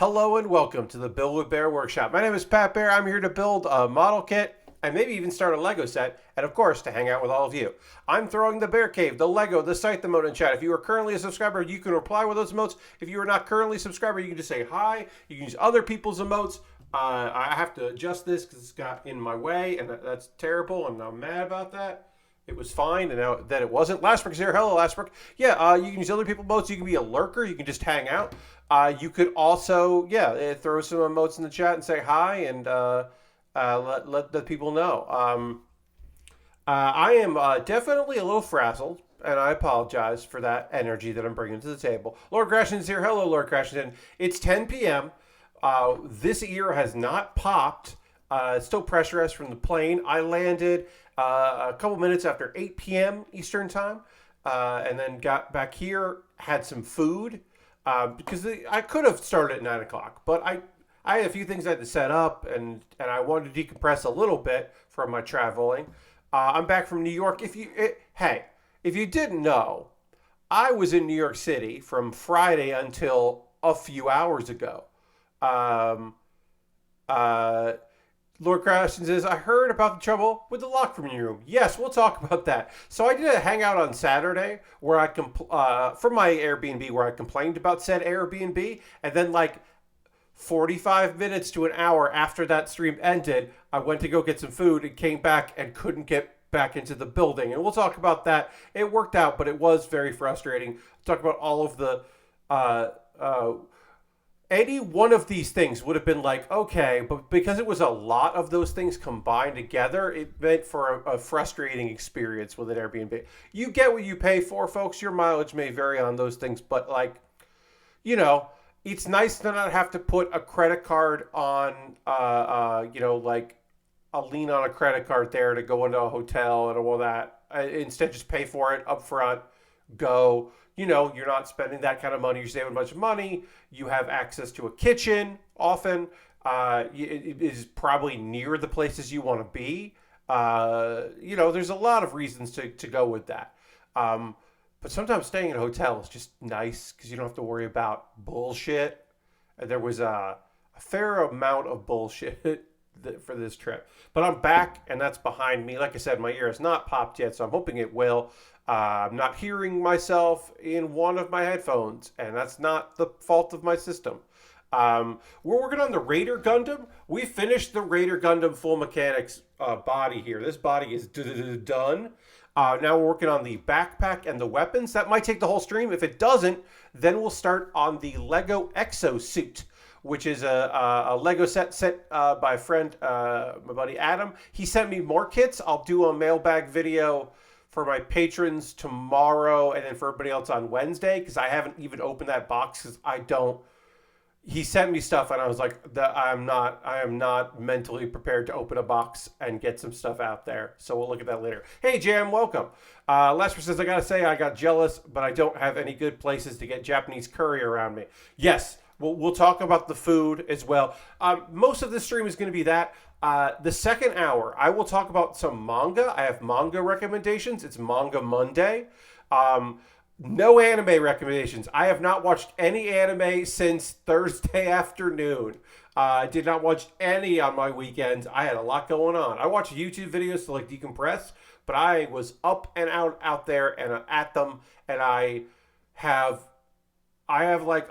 Hello and welcome to the Build With Baer Workshop. My name is Pat Baer. I'm here to build a model kit and maybe even start a LEGO set, and of course to hang out with all of you. I'm throwing the Bear Cave, the LEGO, the site, the emote in chat. If you are currently a subscriber, you can reply with those emotes. If you are not currently a subscriber, you can just say hi. You can use other people's emotes. I have to adjust this because it's got in my way, and that's terrible, and I'm mad about that. It was fine, and now that it wasn't. Lastbrook's here. Hello, Lastbrook. Yeah, you can use other people's emotes. You can be a lurker. You can just hang out. You could also, throw some emotes in the chat and say hi, and let the people know. I am definitely a little frazzled, and I apologize for that energy that I'm bringing to the table. Lord Crashington's here. Hello, Lord Crashington. It's 10 p.m. This ear has not popped. It's still pressurized from the plane. I landed a couple minutes after 8 p.m. Eastern time, and then got back here, had some food, because I could have started at 9 o'clock, but I had a few things I had to set up, and I wanted to decompress a little bit from my traveling. I'm back from New York. If you didn't know, I was in New York City from Friday until a few hours ago. Lord Crashton says, I heard about the trouble with the lock from your room. Yes, we'll talk about that. So I did a hangout on Saturday where from my Airbnb where I complained about said Airbnb, and then like 45 minutes to an hour after that stream ended, I went to go get some food and came back and couldn't get back into the building. And we'll talk about that. It worked out, but it was very frustrating. Talk about all of the any one of these things would have been like, okay, but because it was a lot of those things combined together, it meant for a frustrating experience with an Airbnb. You get what you pay for, folks. Your mileage may vary on those things, but like, it's nice to not have to put a credit card on, like a lien on a credit card there to go into a hotel and all that. Instead, just pay for it up front, go. You're not spending that kind of money. You're saving a bunch of money. You have access to a kitchen often. It is probably near the places you want to be. There's a lot of reasons to go with that. But sometimes staying in a hotel is just nice because you don't have to worry about bullshit. And there was a fair amount of bullshit for this trip. But I'm back, and that's behind me. Like I said, my ear has not popped yet, so I'm hoping it will. I'm not hearing myself in one of my headphones, and that's not the fault of my system. We're working on the Raider Gundam. We finished the Raider Gundam Full Mechanics body here. This body is done. Now we're working on the backpack and the weapons. That might take the whole stream. If it doesn't, then we'll start on the LEGO Exo Suit, which is a Lego set by a friend, my buddy Adam. He sent me more kits. I'll do a mailbag video for my patrons tomorrow, and then for everybody else on Wednesday, because I haven't even opened that box because he sent me stuff, and I was like, I am not mentally prepared to open a box and get some stuff out there. So we'll look at that later. Hey, Jam, welcome. Lester says, I gotta say, I got jealous, but I don't have any good places to get Japanese curry around me. Yes, we'll talk about the food as well. Most of this stream is going to be that. The second hour, I will talk about some manga. I have manga recommendations. It's Manga Monday. No anime recommendations. I have not watched any anime since Thursday afternoon. I did not watch any on my weekends. I had a lot going on. I watched YouTube videos to like decompress, but I was up and out there and at them, and I have like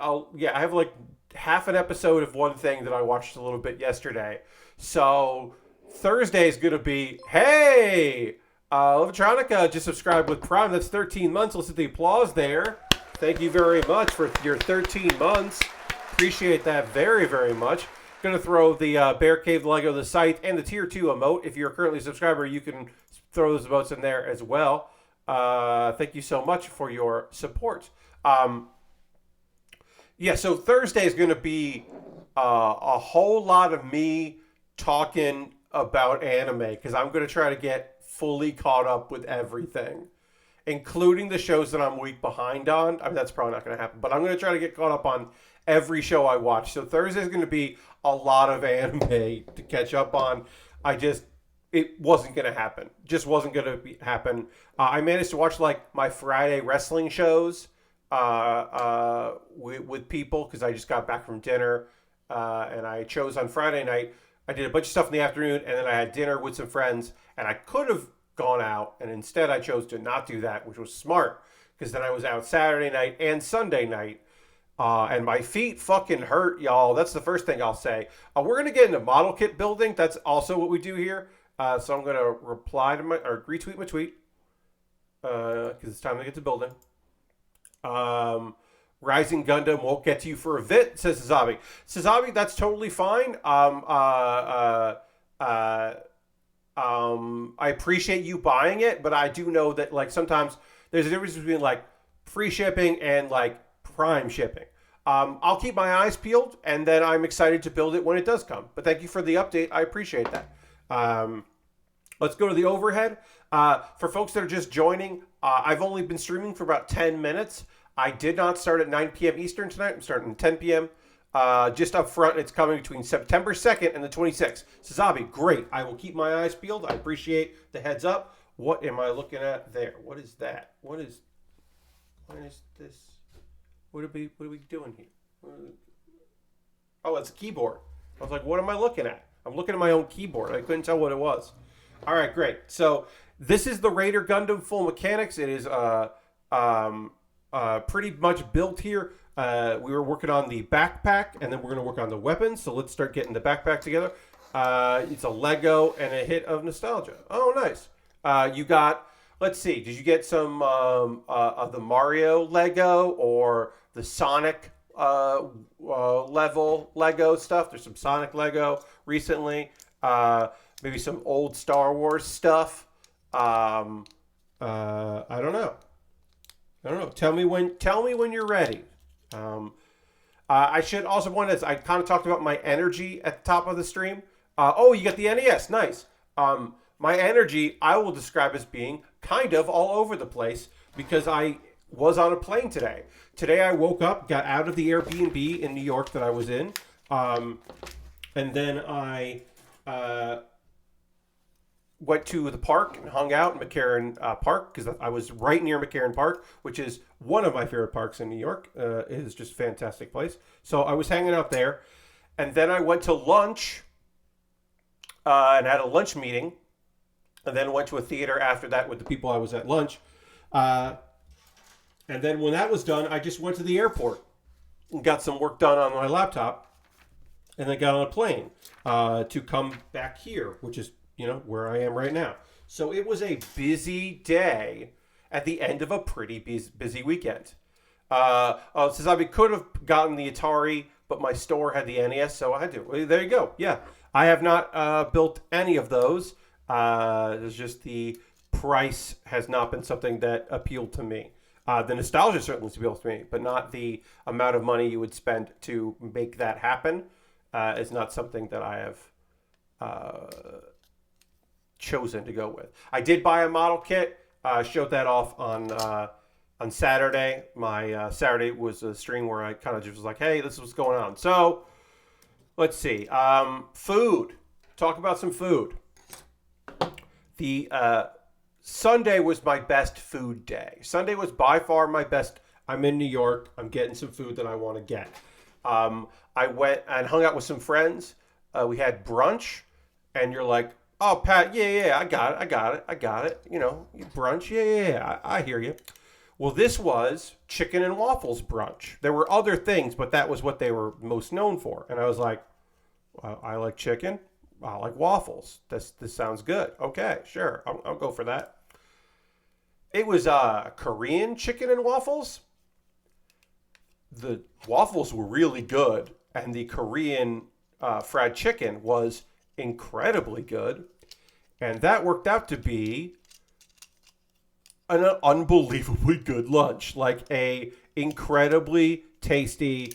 half an episode of one thing that I watched a little bit yesterday. So Thursday is going to be, hey, Electronica just subscribed with Prime. That's 13 months. Let's hit the applause there. Thank you very much for your 13 months. Appreciate that very, very much. Going to throw the Bear Cave Lego, the site, and the Tier 2 emote. If you're currently a subscriber, you can throw those emotes in there as well. Thank you so much for your support. So Thursday is going to be a whole lot of me talking about anime, because I'm going to try to get fully caught up with everything, including the shows that I'm a week behind on. I mean, that's probably not going to happen, but I'm going to try to get caught up on every show I watch. So Thursday is going to be a lot of anime to catch up on. It wasn't going to happen. Just wasn't going to happen. I managed to watch like my Friday wrestling shows with people because I just got back from dinner, and I chose on Friday night. I did a bunch of stuff in the afternoon, and then I had dinner with some friends, and I could have gone out, and instead I chose to not do that, which was smart because then I was out Saturday night and Sunday night. And my feet fucking hurt, y'all. That's the first thing I'll say. We're going to get into model kit building. That's also what we do here. So I'm going to reply to retweet my tweet because it's time to get to building. Rising Gundam won't get to you for a bit, says Sazabi. Sazabi, that's totally fine. I appreciate you buying it, but I do know that like sometimes there's a difference between like free shipping and like prime shipping. I'll keep my eyes peeled, and then I'm excited to build it when it does come. But thank you for the update. I appreciate that. Let's go to the overhead. For folks that are just joining, I've only been streaming for about 10 minutes. I did not start at 9 p.m. Eastern tonight. I'm starting at 10 p.m. Just up front, it's coming between September 2nd and the 26th. Sazabi, great. I will keep my eyes peeled. I appreciate the heads up. What am I looking at there? What is that? What is this? What are we doing here? Oh, it's a keyboard. I was like, what am I looking at? I'm looking at my own keyboard. I couldn't tell what it was. All right, great. So this is the Raider Gundam Full Mechanics. It is pretty much built here. We were working on the backpack, and then we're going to work on the weapons. So let's start getting the backpack together. It's a Lego and a hit of nostalgia. Oh, nice. You got, let's see, did you get some of the Mario Lego or the Sonic level Lego stuff? There's some Sonic Lego recently. Maybe some old Star Wars stuff. I don't know. Tell me when you're ready. I should also point out, I kind of talked about my energy at the top of the stream. Oh, you got the NES. Nice. My energy, I will describe as being kind of all over the place because I was on a plane today. Today I woke up, got out of the Airbnb in New York that I was in, and then I went to the park and hung out in McCarran Park because I was right near McCarran Park, which is one of my favorite parks in New York. It is just a fantastic place. So I was hanging out there, and then I went to lunch and had a lunch meeting, and then went to a theater after that with the people I was at lunch. And then when that was done, I just went to the airport and got some work done on my laptop, and then got on a plane to come back here, which is where I am right now. So it was a busy day at the end of a pretty busy weekend. Since I could have gotten the Atari, but my store had the NES, so I had to. Well, there you go. Yeah, I have not built any of those. It's just the price has not been something that appealed to me. The nostalgia certainly appeals to me, but not the amount of money you would spend to make that happen. Is not something that I have chosen to go with. I did buy a model kit. Showed that off on Saturday. My Saturday was a stream where I kind of just was like, hey, this is what's going on. So let's see. Food. Talk about some food. The Sunday was my best food day. Sunday was by far my best. I'm in New York. I'm getting some food that I want to get. I went and hung out with some friends. We had brunch, and you're like, oh, Pat, yeah, I got it. Brunch, yeah, I hear you. Well, this was chicken and waffles brunch. There were other things, but that was what they were most known for. And I was like, well, I like chicken. I like waffles. This sounds good. Okay, sure, I'll go for that. It was Korean chicken and waffles. The waffles were really good, and the Korean fried chicken was incredibly good, and that worked out to be an unbelievably good lunch, like a incredibly tasty,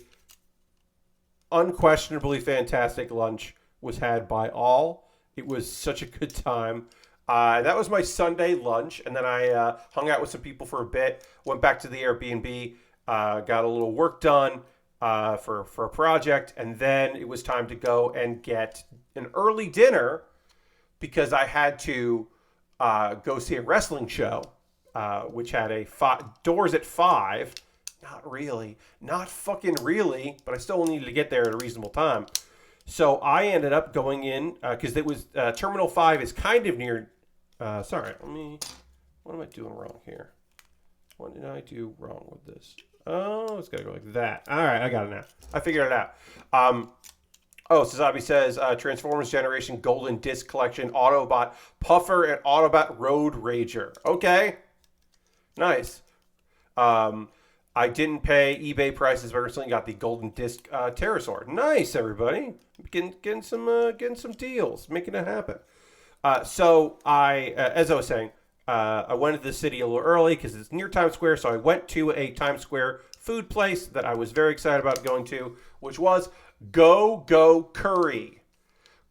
unquestionably fantastic lunch was had by all. It was such a good time. That was my Sunday lunch, and then I hung out with some people for a bit, went back to the Airbnb, got a little work done for a project, and then it was time to go and get an early dinner because I had to go see a wrestling show, which had doors at 5, Not really. Not fucking really, but I still needed to get there at a reasonable time. So I ended up going in, because it was, Terminal 5 is kind of near, sorry, what am I doing wrong here? What did I do wrong with this? Oh, it's got to go like that. All right, I got it now. I figured it out. Sazabi says, Transformers Generation Golden Disc Collection, Autobot Puffer, and Autobot Road Rager. Okay. Nice. I didn't pay eBay prices, but recently got the Golden Disc Pterosaur. Nice, everybody. Getting some deals, making it happen. So as I was saying, I went to the city a little early because it's near Times Square. So I went to a Times Square food place that I was very excited about going to, which was Go Go Curry.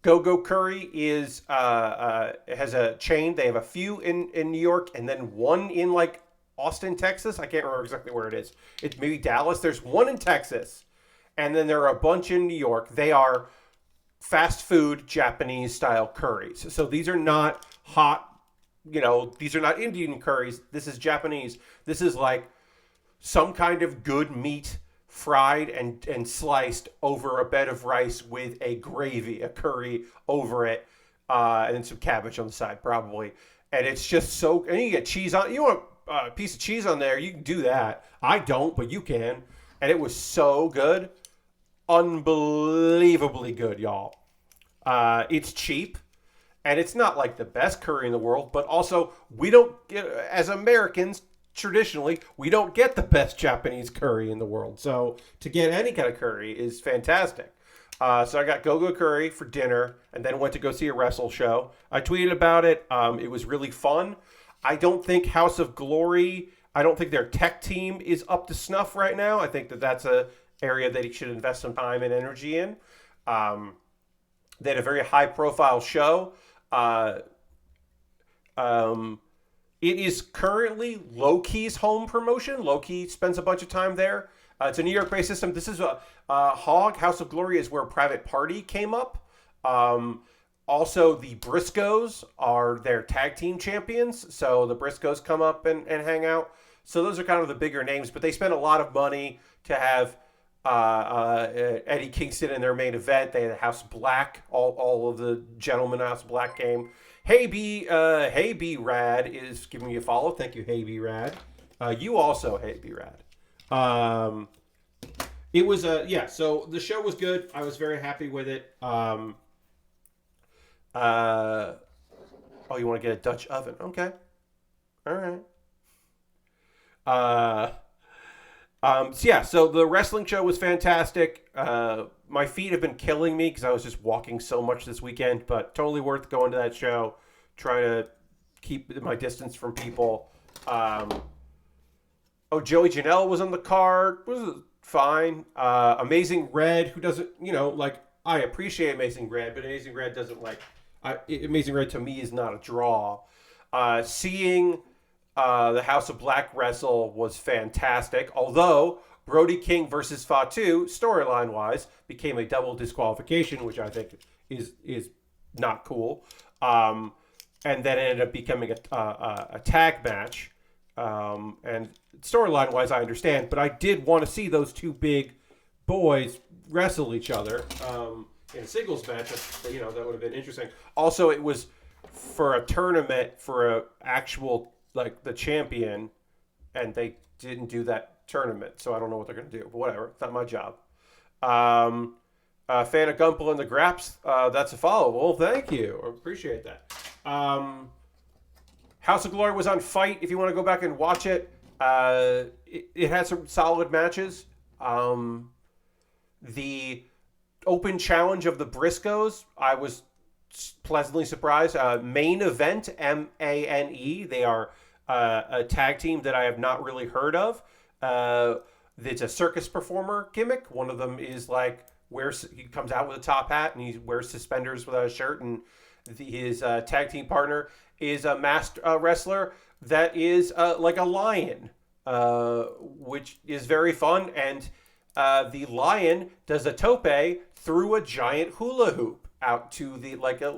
Go Go Curry is has a chain. They have a few in New York, and then one in like Austin, Texas. I can't remember exactly where it is. It's maybe Dallas. There's one in Texas, and then there are a bunch in New York. They are fast food Japanese style curries. So these are not hot, these are not Indian curries. This is Japanese. This is like some kind of good meat fried and sliced over a bed of rice with a gravy, a curry over it, and then some cabbage on the side probably. And it's just so, and you get cheese on, you want a piece of cheese on there, you can do that. I don't, but you can. And it was so good. Unbelievably good, y'all. It's cheap, and it's not like the best curry in the world, but also we don't get, as Americans, traditionally, we don't get the best Japanese curry in the world. So to get any kind of curry is fantastic. So I got Go-Go Curry for dinner and then went to go see a wrestle show. I tweeted about it. It was really fun. I don't think House of Glory, I don't think their tech team is up to snuff right now. I think that's a area that he should invest some time and energy in. They had a very high-profile show. It is currently Low-Key's home promotion. Low-Key spends a bunch of time there. It's a New York-based system. This is Hog. House of Glory is where Private Party came up. Also, the Briscoes are their tag team champions. So the Briscoes come up and hang out. So those are kind of the bigger names. But they spent a lot of money to have Eddie Kingston in their main event. They had House Black. All of the gentlemen House Black came. Hey B Rad is giving me a follow. Thank you, Hey B Rad. You also, Hey B Rad. It was so the show was good. I was very happy with it. You want to get a Dutch oven? Okay. All right. So the wrestling show was fantastic. My feet have been killing me because I was just walking so much this weekend, but totally worth going to that show. Trying to keep my distance from people. Joey Janela was on the card. Was fine. Amazing Red, who doesn't, I appreciate Amazing Red, but Amazing Red doesn't Amazing Red to me is not a draw. Seeing the House of Black wrestle was fantastic, although Brody King versus Fatu, storyline-wise, became a double disqualification, which I think is not cool. And then it ended up becoming a tag match. And storyline-wise, I understand, but I did want to see those two big boys wrestle each other in a singles match. That would have been interesting. Also, it was for a tournament for a actual the champion, and they didn't do that tournament, so I don't know what they're going to do, but whatever. It's not my job. Fan of Gumpel and the Graps, that's a follow. Well, thank you. I appreciate that. House of Glory was on Fight. If you want to go back and watch it, it had some solid matches. The open challenge of the Briscoes, I was pleasantly surprised. Main Event, MANE. They are a tag team that I have not really heard of. It's a circus performer gimmick. One of them is he comes out with a top hat and he wears suspenders without a shirt, and his tag team partner is a masked wrestler that is like a lion, which is very fun. And the lion does a tope through a giant hula hoop out to the like a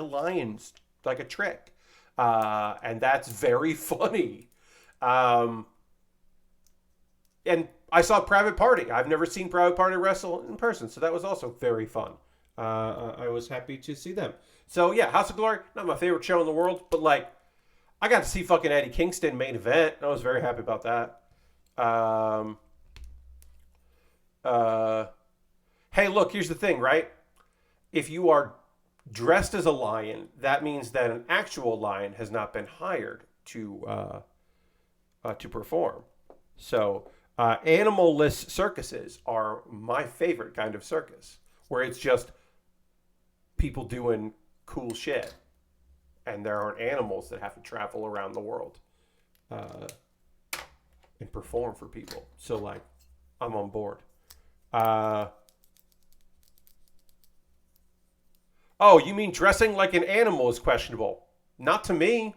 lion's, like a trick, and that's very funny. and I saw Private Party. I've never seen Private Party wrestle in person, so that was also very fun. I was happy to see them. So yeah, House of Glory, not my favorite show in the world, but like, I got to see fucking Eddie Kingston main event. I was very happy about that. Hey, look, here's the thing, right? If you are dressed as a lion, that means that an actual lion has not been hired to perform. So animal-less circuses are my favorite kind of circus, where it's just people doing cool shit, and there aren't animals that have to travel around the world and perform for people. So, like, I'm on board. Oh, you mean dressing like an animal is questionable? Not to me.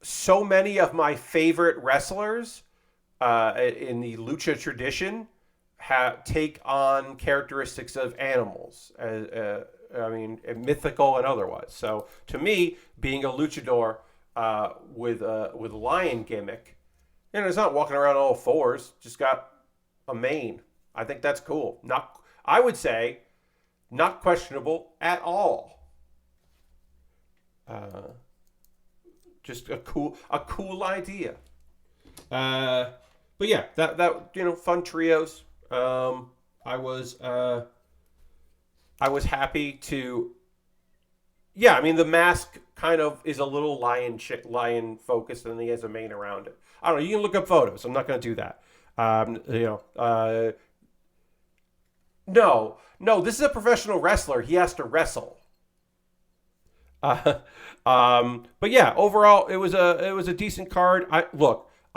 So many of my favorite wrestlers in the lucha tradition take on characteristics of animals. I mean, mythical and otherwise. So to me, being a luchador with a lion gimmick, you know, it's not walking around on all fours, just got a mane. I think that's cool. I would say, not questionable at all. Just a cool idea. But yeah, that you know, fun trios. I was happy to. Yeah, I mean, the mask kind of is a little lion focused, and he has a mane around it. I don't know. You can look up photos. I'm not going to do that. You know. No. This is a professional wrestler. He has to wrestle. But yeah, overall, it was a decent card. I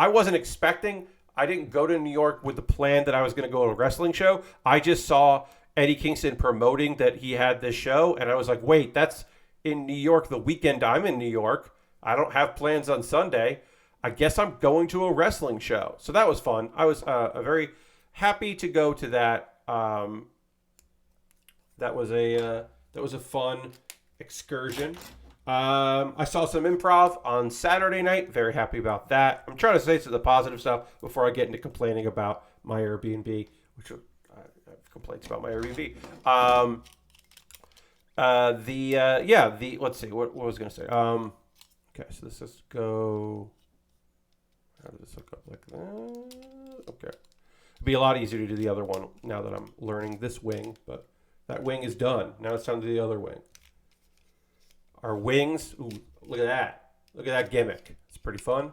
wasn't expecting. I didn't go to New York with the plan that I was going to go to a wrestling show. I just saw Eddie Kingston promoting that he had this show, and I was like, wait, that's in New York the weekend I'm in New York. I don't have plans on Sunday. I guess I'm going to a wrestling show. So that was fun. I was very happy to go to that. That was a fun excursion. I saw some improv on Saturday night. Very happy about that. I'm trying to say some of the positive stuff before I get into complaining about my Airbnb, which I have complaints about my Airbnb. Let's see, what was I going to say? Okay, so let's just go. How does this look up like that? Okay. It'd be a lot easier to do the other one now that I'm learning this wing, but that wing is done. Now it's time to do the other wing. Our wings, ooh, look at that. Look at that gimmick. It's pretty fun.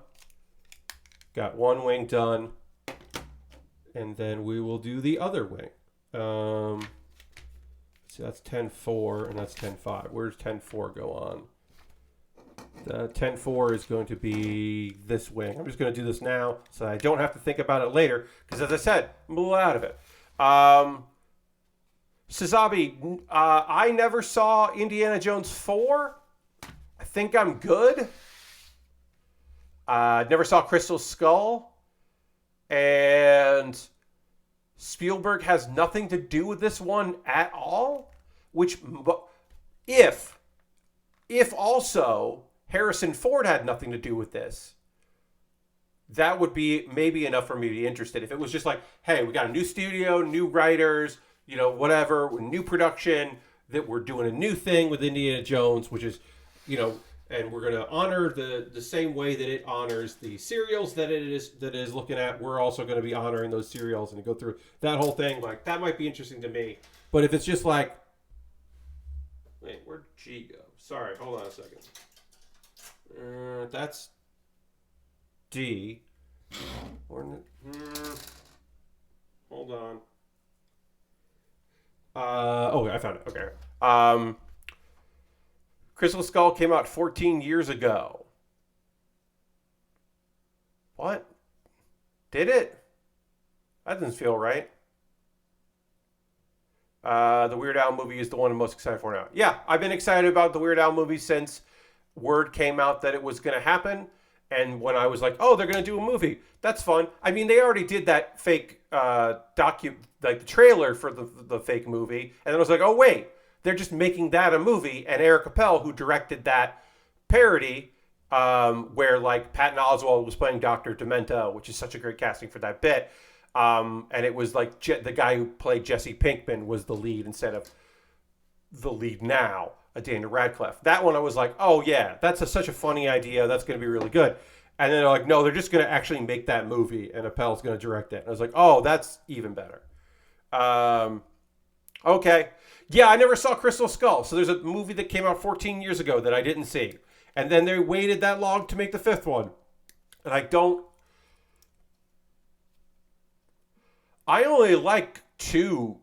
Got one wing done, and then we will do the other wing. So that's 10-4, and that's 10-5. Where's 10-4 go on? The 10-4 is going to be this wing. I'm just going to do this now so I don't have to think about it later, because as I said, I'm a little out of it. Sazabi, I never saw Indiana Jones 4. I think I'm good. Never saw Crystal Skull. And Spielberg has nothing to do with this one at all. Which, if also Harrison Ford had nothing to do with this, that would be maybe enough for me to be interested. If it was just like, hey, we got a new studio, new writers, you know, whatever, new production, that we're doing a new thing with Indiana Jones, which is, you know, and we're going to honor the same way that it honors the serials that it is looking at. We're also going to be honoring those serials and go through that whole thing. Like, that might be interesting to me. But if it's just like, wait, where'd G go? Sorry, hold on a second. That's D. Hold on. I found it. Okay. Crystal Skull came out 14 years ago. What? Did it? That doesn't feel right. The Weird Al movie is the one I'm most excited for now. Yeah, I've been excited about the Weird Al movie since word came out that it was going to happen. And when I was like, oh, they're going to do a movie. That's fun. I mean, they already did that fake like the trailer for the fake movie. And then I was like, oh, wait, they're just making that a movie. And Eric Appel, who directed that parody, where like Patton Oswalt was playing Dr. Demento, which is such a great casting for that bit. And it was like the guy who played Jesse Pinkman was the lead instead of the lead now, Daniel Radcliffe. That one I was like, oh yeah, that's such a funny idea. That's going to be really good. And then they're like, no, they're just going to actually make that movie, and Appel's going to direct it. And I was like, oh, that's even better. Okay. Yeah, I never saw Crystal Skull. So there's a movie that came out 14 years ago that I didn't see. And then they waited that long to make the fifth one. And I only like two.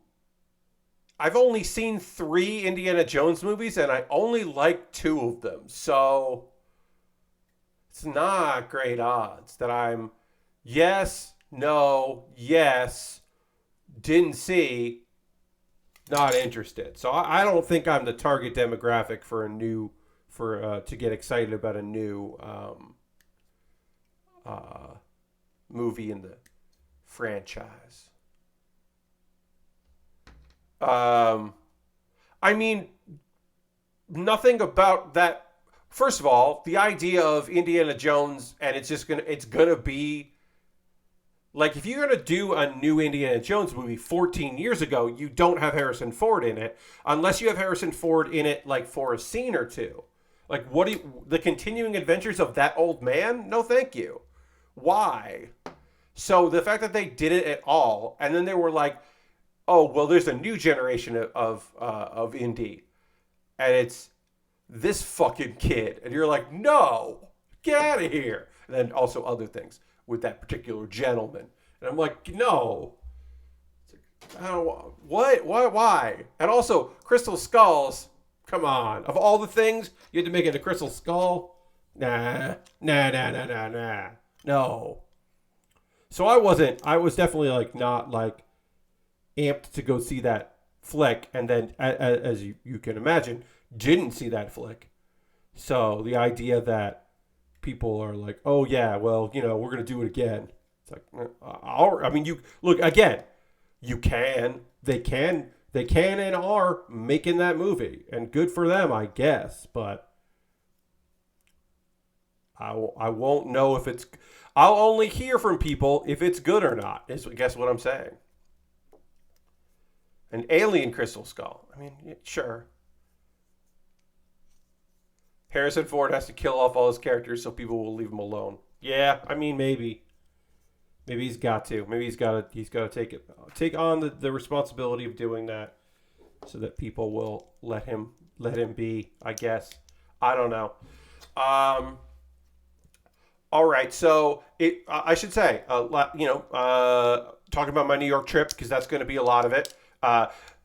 I've only seen 3 Indiana Jones movies, and I only like 2 of them. So it's not great odds that I'm yes, no, yes, didn't see, not interested. So I don't think I'm the target demographic for to get excited about a new movie in the franchise. I mean, nothing about that. First of all, the idea of Indiana Jones, and it's gonna be like, if you're gonna do a new Indiana Jones movie 14 years ago, you don't have Harrison Ford in it unless you have Harrison Ford in it like for a scene or two. Like, the continuing adventures of that old man? No, thank you. Why? So the fact that they did it at all, and then they were like, oh, well, there's a new generation of Indy, and it's this fucking kid. And you're like, no, get out of here. And then also other things with that particular gentleman. And I'm like, no. I don't, what? Why? And also, Crystal Skulls, come on. Of all the things, you had to make it a Crystal Skull? Nah. No. So I was definitely like not like amped to go see that flick, and then as you can imagine, didn't see that flick. So the idea that people are like, oh yeah, well, we're gonna do it again. It's like, I mean, you look again. You can, they can and are making that movie, and good for them, I guess. But I won't know if it's. I'll only hear from people if it's good or not. Is I guess what I'm saying. An alien Crystal Skull. I mean, yeah, sure. Harrison Ford has to kill off all his characters so people will leave him alone. Yeah, I mean, maybe he's got to. Maybe he's got to take on the responsibility of doing that, so that people will let him be. I guess. I don't know. All right, so I should say, talking about my New York trip, because that's going to be a lot of it.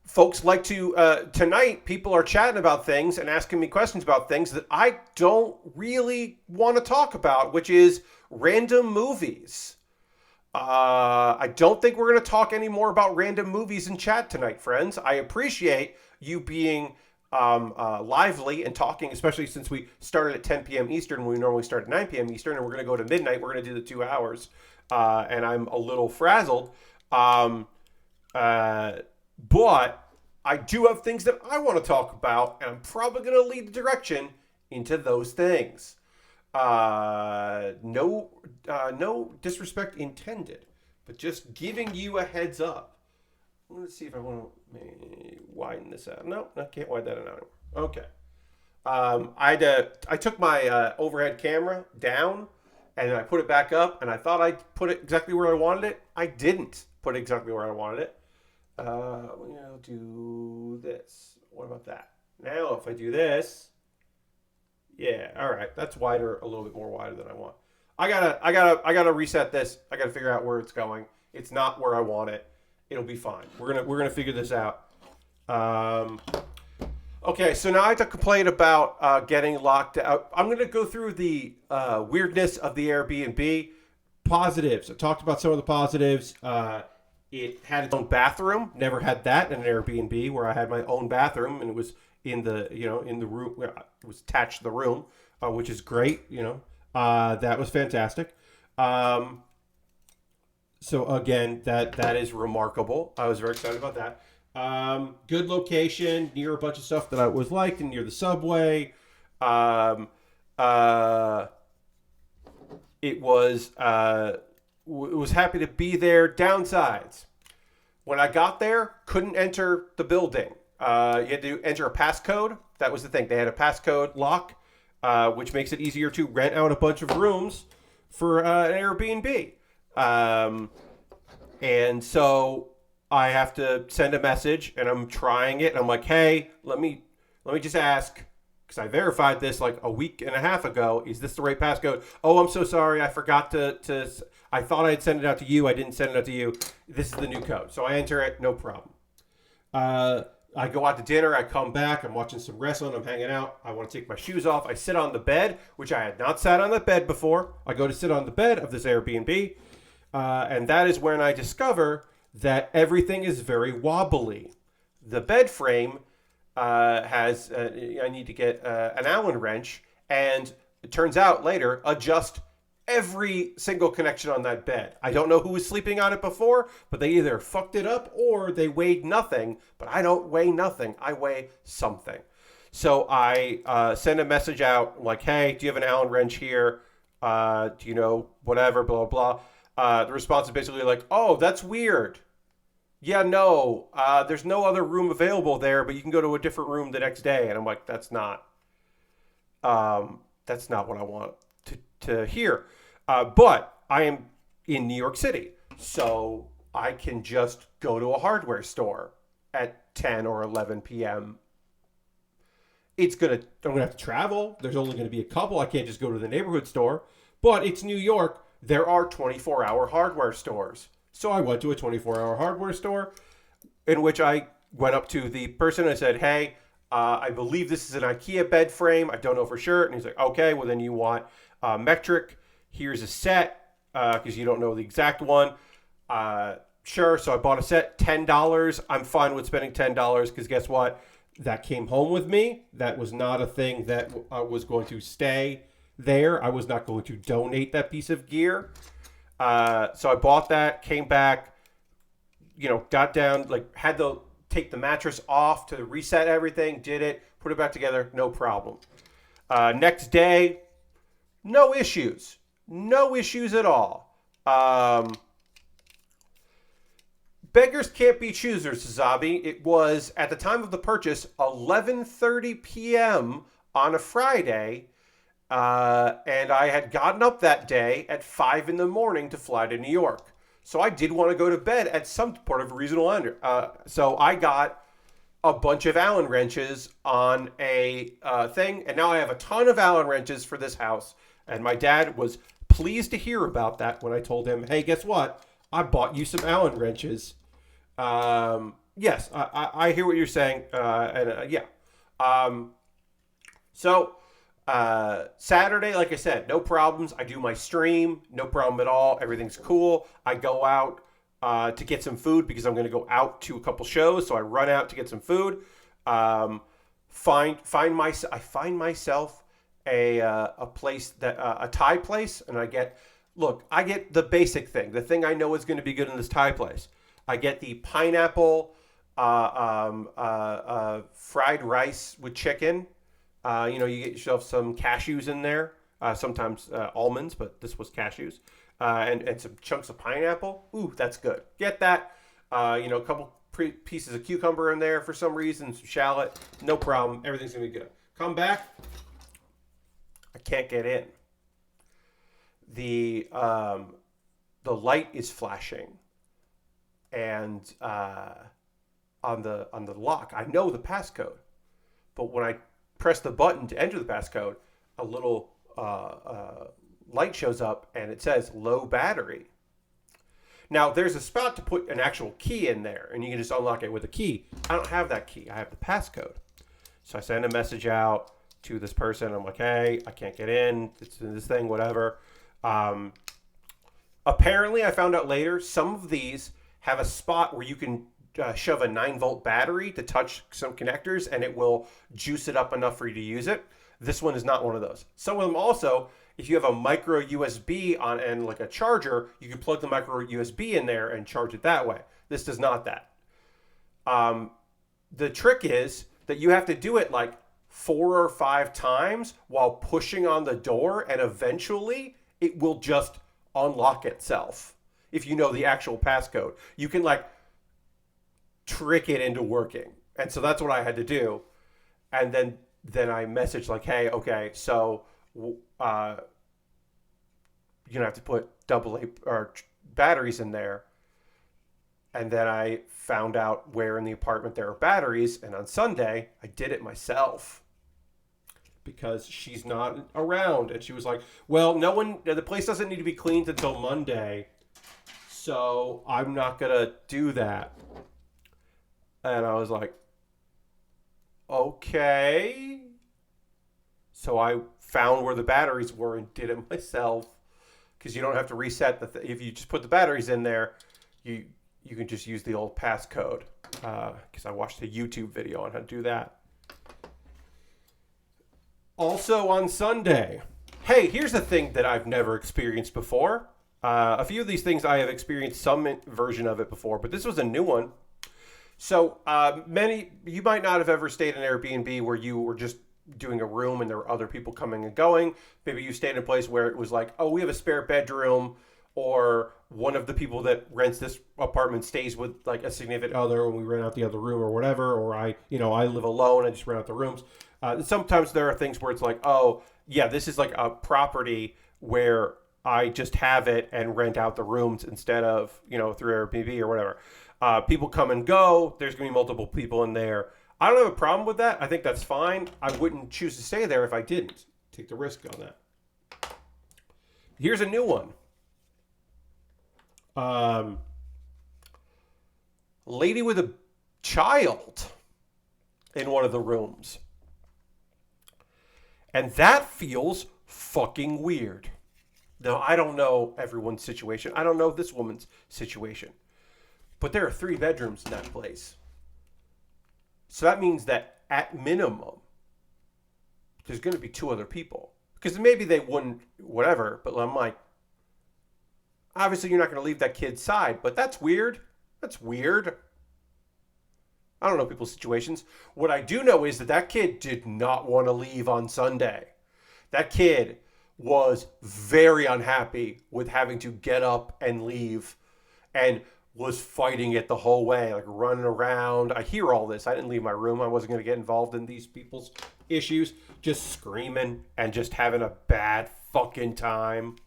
Folks like to, tonight, people are chatting about things and asking me questions about things that I don't really want to talk about, which is random movies. I don't think we're going to talk any more about random movies in chat tonight, friends. I appreciate you being lively and talking, especially since we started at 10 p.m. Eastern. We normally start at 9 p.m. Eastern, and we're going to go to midnight. We're going to do the 2 hours, and I'm a little frazzled. But I do have things that I want to talk about, and I'm probably going to lead the direction into those things. No disrespect intended, but just giving you a heads up. I'm going to see if I want to widen this out. No, I can't widen that out anymore. Okay. I took my overhead camera down, and I put it back up, and I thought I put it exactly where I wanted it. I didn't put it exactly where I wanted it. We'll do this. What about that? Now, if I do this, yeah, all right, that's wider, a little bit more wider than I want. I gotta reset this. I gotta figure out where it's going. It's not where I want it. It'll be fine. We're gonna figure this out. Okay, so now I have to complain about getting locked out. I'm gonna go through the weirdness of the Airbnb. Positives. I talked about some of the positives. It had its own bathroom. Never had that in an Airbnb, where I had my own bathroom, and it was in the room. It was attached to the room, which is great. That was fantastic. So again, that is remarkable. I was very excited about that. Good location, near a bunch of stuff that I was liked, and near the subway. Uh, it was was happy to be there. Downsides: when I got there, couldn't enter the building. You had to enter a passcode. That was the thing. They had a passcode lock, which makes it easier to rent out a bunch of rooms for an Airbnb. And so I have to send a message, and I'm trying it. And I'm like, hey, let me just ask, because I verified this like a week and a half ago. Is this the right passcode? Oh, I'm so sorry. I forgot to I thought I'd send it out to you. I didn't send it out to you. This is the new code. So I enter it. No problem. I go out to dinner. I come back. I'm watching some wrestling. I'm hanging out. I want to take my shoes off. I sit on the bed, which I had not sat on the bed before. I go to sit on the bed of this Airbnb. And that is when I discover that everything is very wobbly. The bed frame has, I need to get an Allen wrench, and it turns out later, adjust every single connection on that bed. I don't know who was sleeping on it before, but they either fucked it up or they weighed nothing. But I don't weigh nothing. I weigh something. So I send a message out like, hey, do you have an Allen wrench here? Do you know whatever, blah, blah, blah. The response is basically like, oh, that's weird. Yeah, no, there's no other room available there, but you can go to a different room the next day. And I'm like, that's not what I want to hear. But I am in New York City, so I can just go to a hardware store at 10 or 11 p.m. I'm going to have to travel. There's only going to be a couple. I can't just go to the neighborhood store. But it's New York. There are 24-hour hardware stores. So I went to a 24-hour hardware store in which I went up to the person and I said, hey, I believe this is an IKEA bed frame. I don't know for sure. And he's like, okay, well then you want metric. Here's a set because you don't know the exact one. Sure. So I bought a set, $10. I'm fine with spending $10 because guess what? That came home with me. That was not a thing that was going to stay there. I was not going to donate that piece of gear. So I bought that, came back, got down, had to take the mattress off to reset everything, did it, put it back together, no problem. Next day, no issues. No issues at all. Beggars can't be choosers, Zabi. It was, at the time of the purchase, 11:30 p.m. on a Friday. And I had gotten up that day at 5 in the morning to fly to New York. So I did want to go to bed at some part of a reasonable end. So I got a bunch of Allen wrenches on a thing. And now I have a ton of Allen wrenches for this house. And my dad was pleased to hear about that when I told him, hey, guess what? I bought you some Allen wrenches. Yes, I hear what you're saying. Yeah. So Saturday, like I said, no problems. I do my stream, no problem at all. Everything's cool. I go out to get some food because I'm going to go out to a couple shows. So I run out to get some food. I find myself a place that a Thai place, and I get the basic thing, the thing I know is going to be good in this Thai place. I get the pineapple fried rice with chicken. You get yourself some cashews in there, sometimes almonds, but this was cashews, and some chunks of pineapple. Ooh, that's good. Get that. A couple pieces of cucumber in there for some reason, some shallot. No problem. Everything's going to be good. Come back. I can't get in. The light is flashing, and on the lock, I know the passcode, but when I press the button to enter the passcode, a little light shows up and it says low battery. Now there's a spot to put an actual key in there and you can just unlock it with a key. I don't have that key. I have the passcode. So I send a message out to this person. I'm like, hey, I can't get in. It's this thing, whatever. Apparently I found out later, some of these have a spot where you can shove a 9-volt battery to touch some connectors and it will juice it up enough for you to use it. This one is not one of those. Some of them also, if you have a micro USB on and like a charger, you can plug the micro USB in there and charge it that way. This does not that. The trick is that you have to do it like 4 or 5 times while pushing on the door, and eventually it will just unlock itself. If you know the actual passcode, you can like trick it into working. And so that's what I had to do. And then I messaged like, hey, okay, so you're gonna have to put AA or batteries in there. And then I found out where in the apartment there are batteries, and on Sunday I did it myself because she's not around. And she was like, well, the place doesn't need to be cleaned until Monday, so I'm not gonna do that. And I was like, okay. So I found where the batteries were and did it myself, because you don't have to reset if you just put the batteries in there, you can just use the old passcode, because I watched a YouTube video on how to do that. Also on Sunday, hey, here's a thing that I've never experienced before. A few of these things I have experienced some version of it before, but this was a new one. So you might not have ever stayed in Airbnb where you were just doing a room and there were other people coming and going. Maybe you stayed in a place where it was like, oh, we have a spare bedroom, or one of the people that rents this apartment stays with like a significant other and we rent out the other room or whatever, or I live alone, I just rent out the rooms. Sometimes there are things where it's like, oh yeah, this is like a property where I just have it and rent out the rooms instead of, through Airbnb or whatever. People come and go. There's going to be multiple people in there. I don't have a problem with that. I think that's fine. I wouldn't choose to stay there if I didn't take the risk on that. Here's a new one. Lady with a child in one of the rooms. And that feels fucking weird. Now, I don't know everyone's situation. I don't know this woman's situation. But there are 3 bedrooms in that place. So that means that at minimum, there's going to be 2 other people. Because maybe they wouldn't, whatever. But I'm like, obviously you're not going to leave that kid's side. But that's weird. That's weird. I don't know people's situations. What I do know is that kid did not want to leave on Sunday. That kid was very unhappy with having to get up and leave, and was fighting it the whole way, like running around. I hear all this. I didn't leave my room. I wasn't going to get involved in these people's issues. Just screaming and just having a bad fucking time.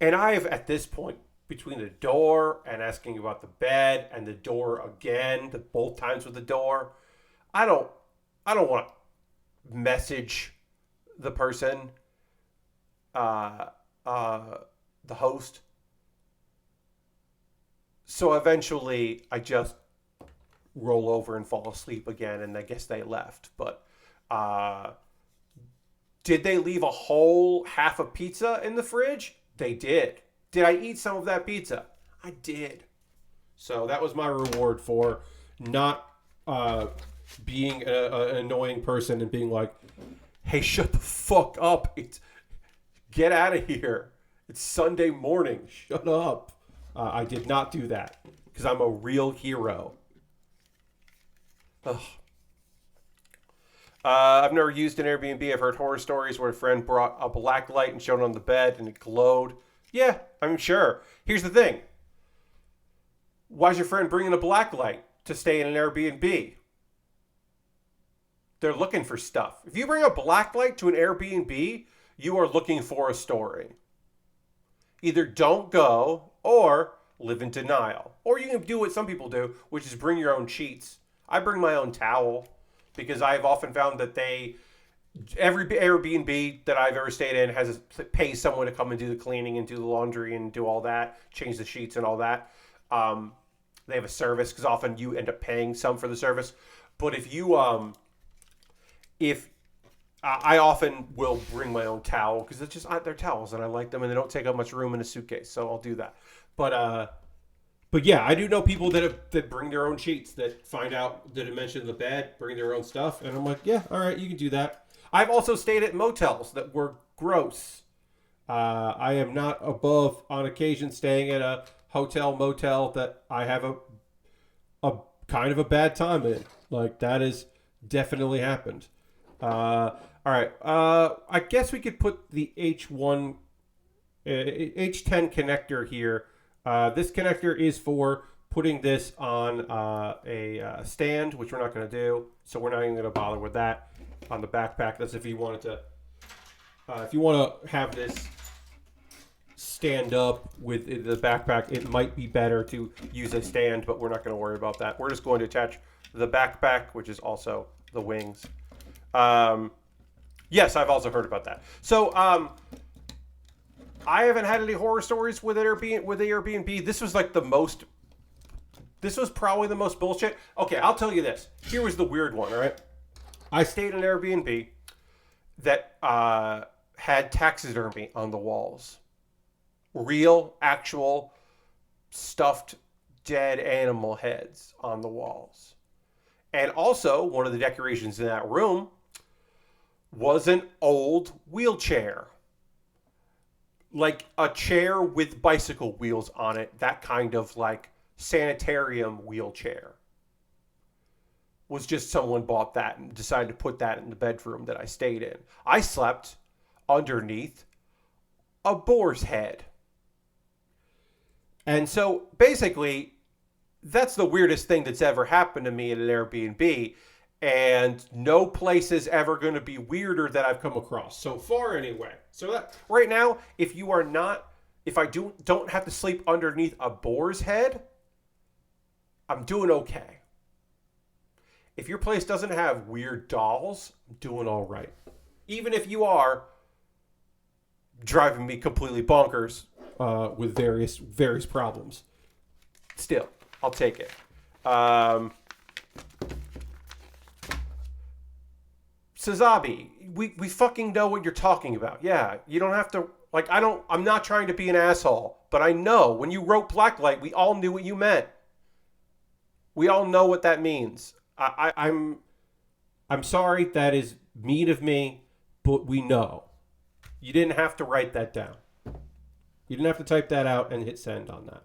And I've, at this point, between the door and asking about the bed and the door again, both times with the door, I don't want to message the person, the host. So eventually I just roll over and fall asleep again, and I guess they left. But did they leave a whole half a pizza in the fridge? They did. Did I eat some of that pizza? I did. So that was my reward for not being an annoying person and being like, hey, shut the fuck up. Get out of here. It's Sunday morning. Shut up. I did not do that because I'm a real hero. Ugh. I've never used an Airbnb. I've heard horror stories where a friend brought a black light and shone it on the bed and it glowed. Yeah, I'm sure. Here's the thing. Why's your friend bringing a black light to stay in an Airbnb? They're looking for stuff. If you bring a black light to an Airbnb, you are looking for a story. Either don't go or live in denial. Or you can do what some people do, which is bring your own sheets. I bring my own towel because I've often found that every Airbnb that I've ever stayed in pays someone to come and do the cleaning and do the laundry and do all that, change the sheets and all that. They have a service because often you end up paying some for the service. But if I often will bring my own towel because it's just they're towels and I like them and they don't take up much room in a suitcase, so I'll do that. But yeah, I do know people that bring their own sheets, that find out the dimension of the bed, bring their own stuff, and I'm like, yeah, all right, you can do that. I've also stayed at motels that were gross. I am not above, on occasion, staying at a hotel, motel that I have a kind of a bad time in. Like, that is Definitely happened. All right. I guess we could put the H1, H10 connector here. This connector is for putting this on a stand, which we're not going to do. So we're not even going to bother with that on the backpack. That's if you wanted to, if you want to have this stand up with the backpack, it might be better to use a stand, but we're not going to worry about that. We're just going to attach the backpack, which is also the wings. Yes, I've also heard about that. So I haven't had any horror stories with Airbnb. This was like the most. This was probably the most bullshit. Okay, I'll tell you this. Here was the weird one. All right, I stayed in an Airbnb that had taxidermy on the walls. Real, actual, stuffed, dead animal heads on the walls. And also, one of the decorations in that room was an old wheelchair. Like a chair with bicycle wheels on it. That kind of like sanitarium wheelchair. Was just someone bought that and decided to put that in the bedroom that I stayed in. I slept underneath a boar's head. And so basically, that's the weirdest thing that's ever happened to me at an Airbnb. And no place is ever going to be weirder that I've come across so far, anyway. So that right now, if I don't have to sleep underneath a boar's head, I'm doing okay. If your place doesn't have weird dolls, I'm doing all right. Even if you are driving me completely bonkers with various problems, still, I'll take it. Sazabi, we fucking know what you're talking about. Yeah, you don't have to, like, I'm not trying to be an asshole, but I know when you wrote Blacklight, we all knew what you meant. We all know what that means. I'm sorry, that is mean of me, but we know. You didn't have to write that down. You didn't have to type that out and hit send on that.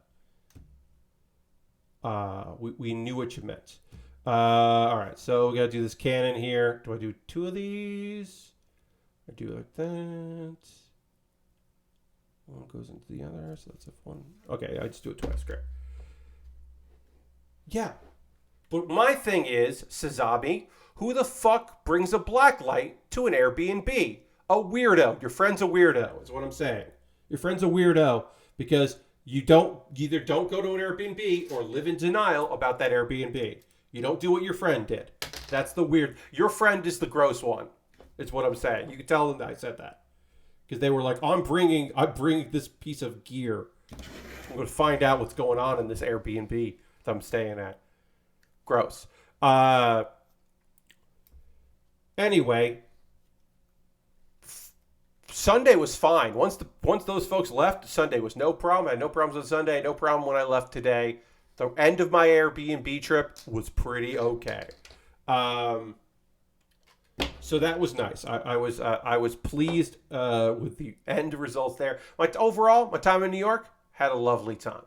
We knew what you meant. All right, so we got to do this cannon here. Do I do two of these? I do like that. One goes into the other, so that's F1. Okay, I just do it twice. Great. Yeah. But my thing is, Sazabi, who the fuck brings a blacklight to an Airbnb? A weirdo. Your friend's a weirdo, is what I'm saying. Your friend's a weirdo because you either don't go to an Airbnb or live in denial about that Airbnb. You don't do what your friend did. That's the weird. Your friend is the gross one. Is what I'm saying. You can tell them that I said that because they were like, I'm bringing this piece of gear. I'm going to find out what's going on in this Airbnb that I'm staying at. Gross. Anyway, Sunday was fine. Once those folks left, Sunday was no problem. I had no problems on Sunday. No problem when I left today. The end of my Airbnb trip was pretty okay. So that was nice. I was pleased with the end results there. Overall, my time in New York, had a lovely time.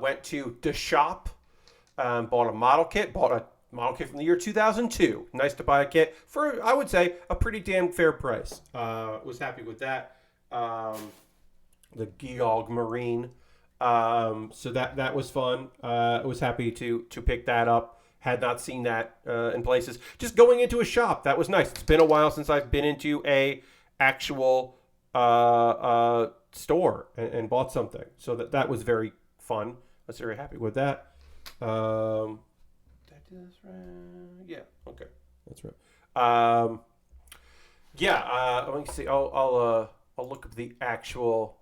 Went to the shop, bought a model kit from the year 2002. Nice to buy a kit for, I would say, a pretty damn fair price. Was happy with that. The Georg Marine. So that was fun. I was happy to pick that up. Had not seen that in places. Just going into a shop, that was nice. It's been a while since I've been into a actual store and bought something. So that was very fun. I was very happy with that. Did I do this right? Yeah. Okay. That's right. Let me see. I'll look up the actual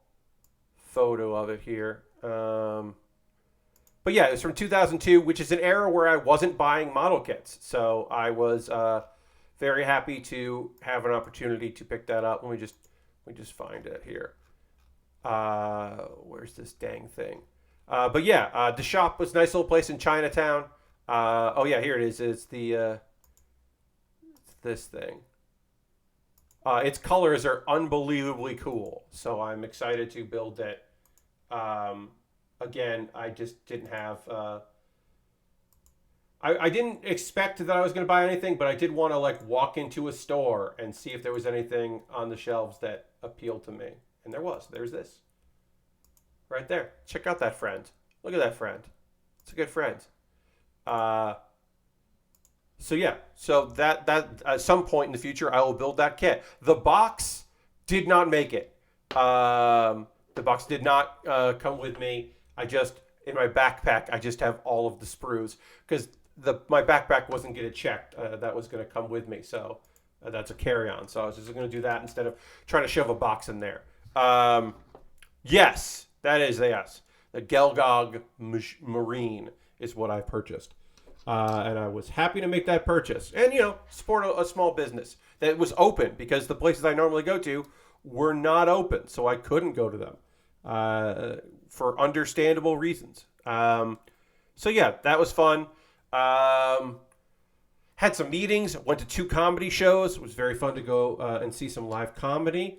photo of it here. But yeah, it's from 2002, which is an era where I wasn't buying model kits. So I was very happy to have an opportunity to pick that up. Let me just find it here. Where's this dang thing? But yeah, the shop was a nice little place in Chinatown. Oh yeah, here it is. It's it's this thing. Its colors are unbelievably cool. So I'm excited to build it. Again, I just didn't have I didn't expect that I was going to buy anything, but I did want to like walk into a store and see if there was anything on the shelves that appealed to me. And there was. There's this. Right there. Check out that friend. Look at that friend. It's a good friend. So yeah, so that at some point in the future I will build that kit. The box did not make it. The box did not come with me. I just in my backpack I just have all of the sprues because my backpack wasn't getting checked. That was going to come with me, so that's a carry-on. So I was just going to do that instead of trying to shove a box in there. Yes, that is yes. The Gelgog Marine is what I purchased. And I was happy to make that purchase. And, support a small business that was open because the places I normally go to were not open. So I couldn't go to them for understandable reasons. So, yeah, that was fun. Had some meetings. Went to 2 comedy shows. It was very fun to go and see some live comedy.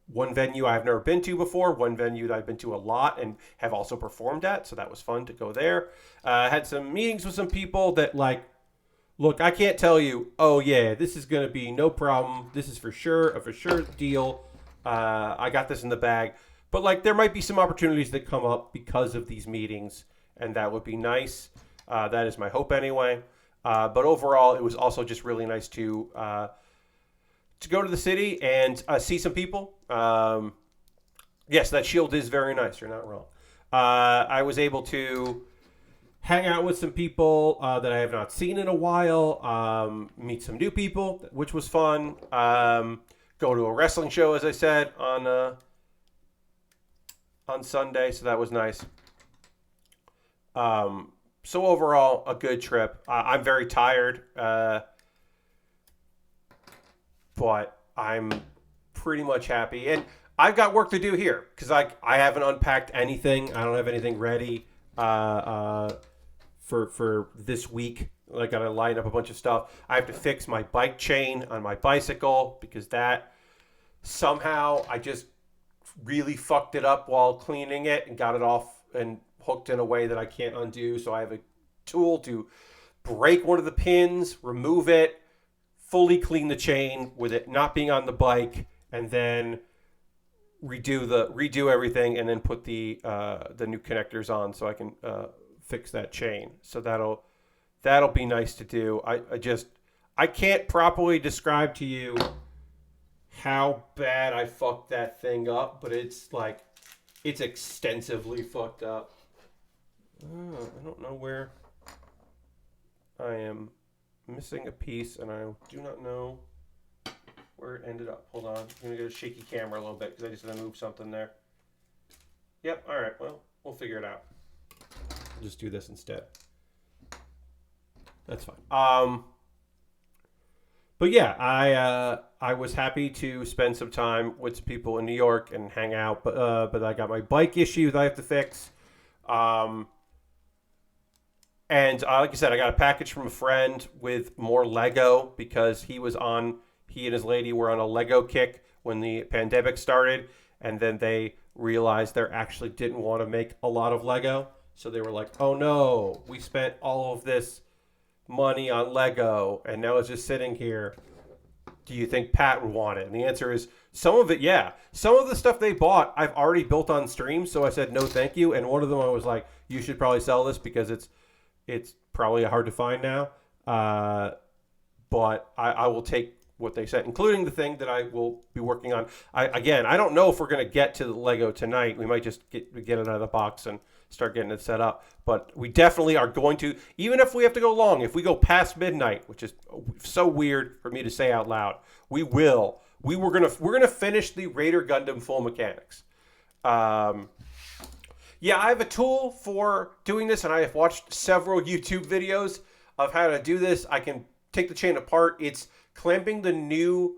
One venue I've never been to before, one venue that I've been to a lot and have also performed at, so that was fun to go there. Had some meetings with some people that look, I can't tell you, oh yeah, this is going to be no problem, this is for sure, a for sure deal, I got this in the bag. But there might be some opportunities that come up because of these meetings, and that would be nice. That is my hope anyway. But overall, it was also just really nice to go to the city and see some people. Yes, that shield is very nice. You're not wrong. I was able to hang out with some people that I have not seen in a while, meet some new people, which was fun. Go to a wrestling show, as I said, on Sunday, so that was nice. So overall, a good trip. I'm very tired. But I'm pretty much happy. And I've got work to do here because I haven't unpacked anything. I don't have anything ready for this week. I got to line up a bunch of stuff. I have to fix my bike chain on my bicycle because that somehow I just really fucked it up while cleaning it and got it off and hooked in a way that I can't undo. So I have a tool to break one of the pins, remove it, fully clean the chain with it not being on the bike, and then redo everything, and then put the new connectors on so I can fix that chain. So that'll be nice to do. I can't properly describe to you how bad I fucked that thing up, but it's extensively fucked up. I don't know where I am missing a piece, and I do not know where it ended up. Hold on. I'm going to get a shaky camera a little bit because I just had to move something there. Yep. All right. Well, we'll figure it out. I'll just do this instead. That's fine. But yeah, I was happy to spend some time with some people in New York and hang out, but I got my bike issue that I have to fix. And like I said, I got a package from a friend with more Lego because he and his lady were on a Lego kick when the pandemic started. And then they realized they actually didn't want to make a lot of Lego. So they were like, oh no, we spent all of this money on Lego and now it's just sitting here. Do you think Pat would want it? And the answer is some of it, yeah. Some of the stuff they bought, I've already built on stream. So I said, no, thank you. And one of them, I was like, you should probably sell this because it's probably hard to find now, but I will take what they said, including the thing that I will be working on. I don't know if we're going to get to the Lego tonight. We might just get it out of the box and start getting it set up. But we definitely are going to, even if we have to go long, if we go past midnight, which is so weird for me to say out loud, we will. We're gonna finish the Raider Gundam Full Mechanics. Yeah, I have a tool for doing this, and I have watched several YouTube videos of how to do this. I can take the chain apart. It's clamping the new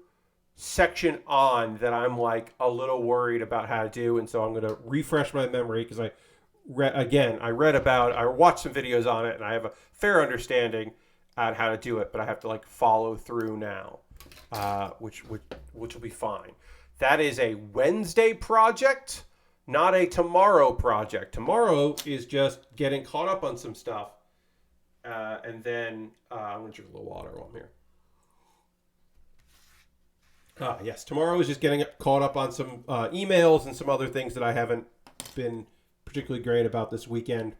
section on that I'm a little worried about how to do, and so I'm going to refresh my memory because I watched some videos on it, and I have a fair understanding on how to do it, but I have to follow through now, which will be fine. That is a Wednesday project, not a tomorrow project. Tomorrow is just getting caught up on some stuff. And then I'm going to drink a little water while I'm here. Yes, tomorrow is just getting caught up on some emails and some other things that I haven't been particularly great about this weekend.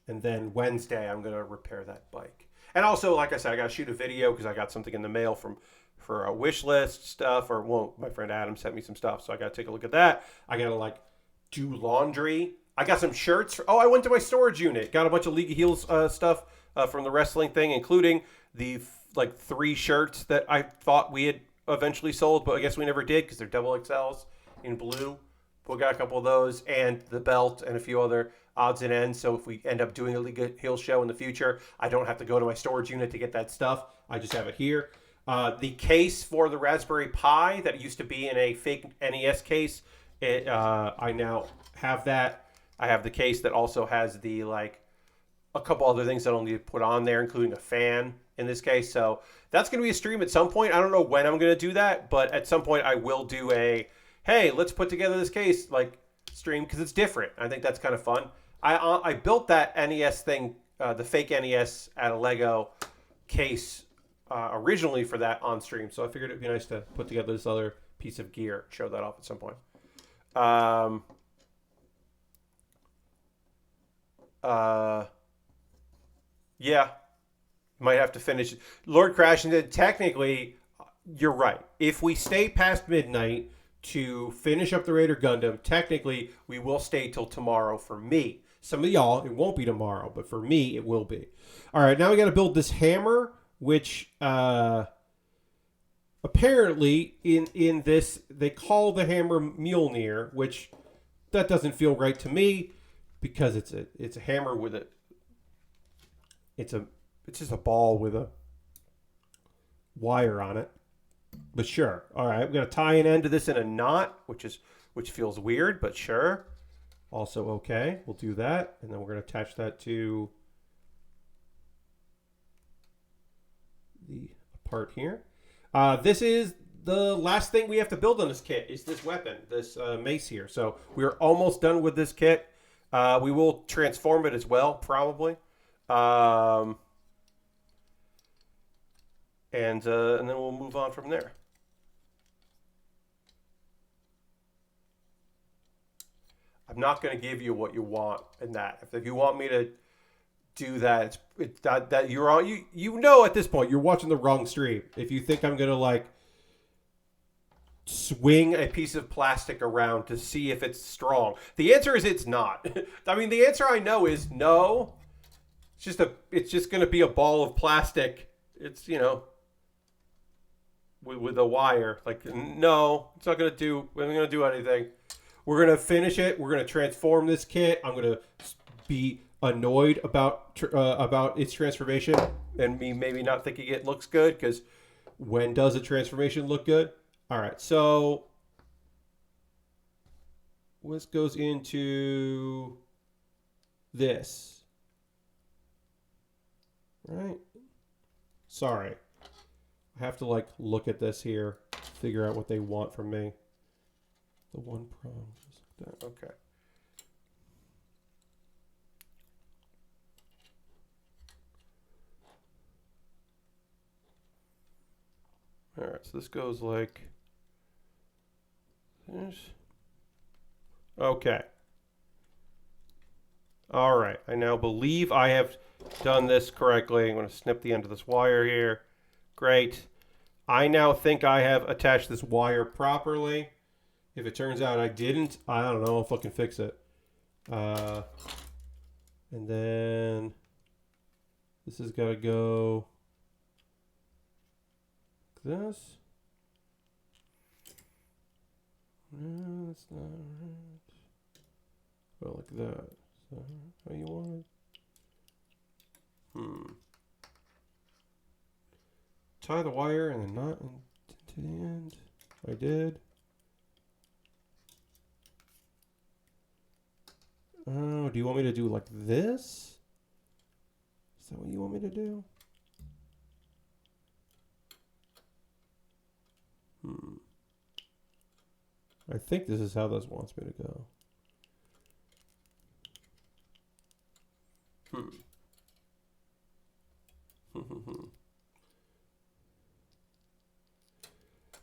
And then Wednesday, I'm going to repair that bike. And also, like I said, I got to shoot a video because I got something in the mail for a wish list stuff. Or, well, my friend Adam sent me some stuff, so I got to take a look at that. I got to, like, do laundry. I got some shirts. I went to my storage unit. Got a bunch of League of Heels stuff from the wrestling thing, including the, 3 shirts that I thought we had eventually sold, but I guess we never did because they're double XLs in blue. We got a couple of those and the belt and a few other odds and ends. So if we end up doing a League of Heels show in the future, I don't have to go to my storage unit to get that stuff. I just have it here. The case for the Raspberry Pi that used to be in a fake NES case, I now have that. I have the case that also has the a couple other things that I'll need to put on there, including a fan in this case. So that's going to be a stream at some point. I don't know when I'm going to do that, but at some point I will do a, hey, let's put together this case stream because it's different. I think that's kind of fun. I built that NES thing, the fake NES at a LEGO case originally for that on stream. So I figured it'd be nice to put together this other piece of gear, show that off at some point. Yeah, might have to finish. Lord Crashington, technically, you're right. If we stay past midnight to finish up the Raider Gundam, technically, we will stay till tomorrow for me. Some of y'all, it won't be tomorrow, but for me, it will be. All right, now we got to build this hammer, which apparently in this, they call the hammer Mjolnir, which that doesn't feel right to me because it's a hammer with a... It's just a ball with a wire on it. But sure. All right, I'm going to tie an end to this in a knot, which feels weird, but sure. Also okay. We'll do that. And then we're going to attach that to the part here. This is the last thing we have to build on this kit is this weapon, this mace here. So we're almost done with this kit. We will transform it as well, probably. And then we'll move on from there. I'm not going to give you what you want in that. If you want me to do that, that you're on. You know at this point you're watching the wrong stream. If you think I'm going to swing a piece of plastic around to see if it's strong, the answer is it's not. I mean, the answer I know is no. It's just going to be a ball of plastic. It's, with a wire. No, it's not going to do, we're not going to do anything. We're going to finish it. We're going to transform this kit. I'm going to be annoyed about its transformation and me maybe not thinking it looks good because when does a transformation look good? All right, so this goes into this. Right? Sorry. I have to look at this here, figure out what they want from me. The one prong, just like that. Okay. All right, so this goes like this. Okay. All right, I now believe I have done this correctly. I'm going to snip the end of this wire here. Great. I now think I have attached this wire properly. If it turns out I didn't, I don't know if I can fix it. And then this has got to go like this. No, that's not right. Go like that. Is that how you want it? Tie the wire and then knot to the end. I did. Oh, do you want me to do like this? Is that what you want me to do? I think this is how this wants me to go.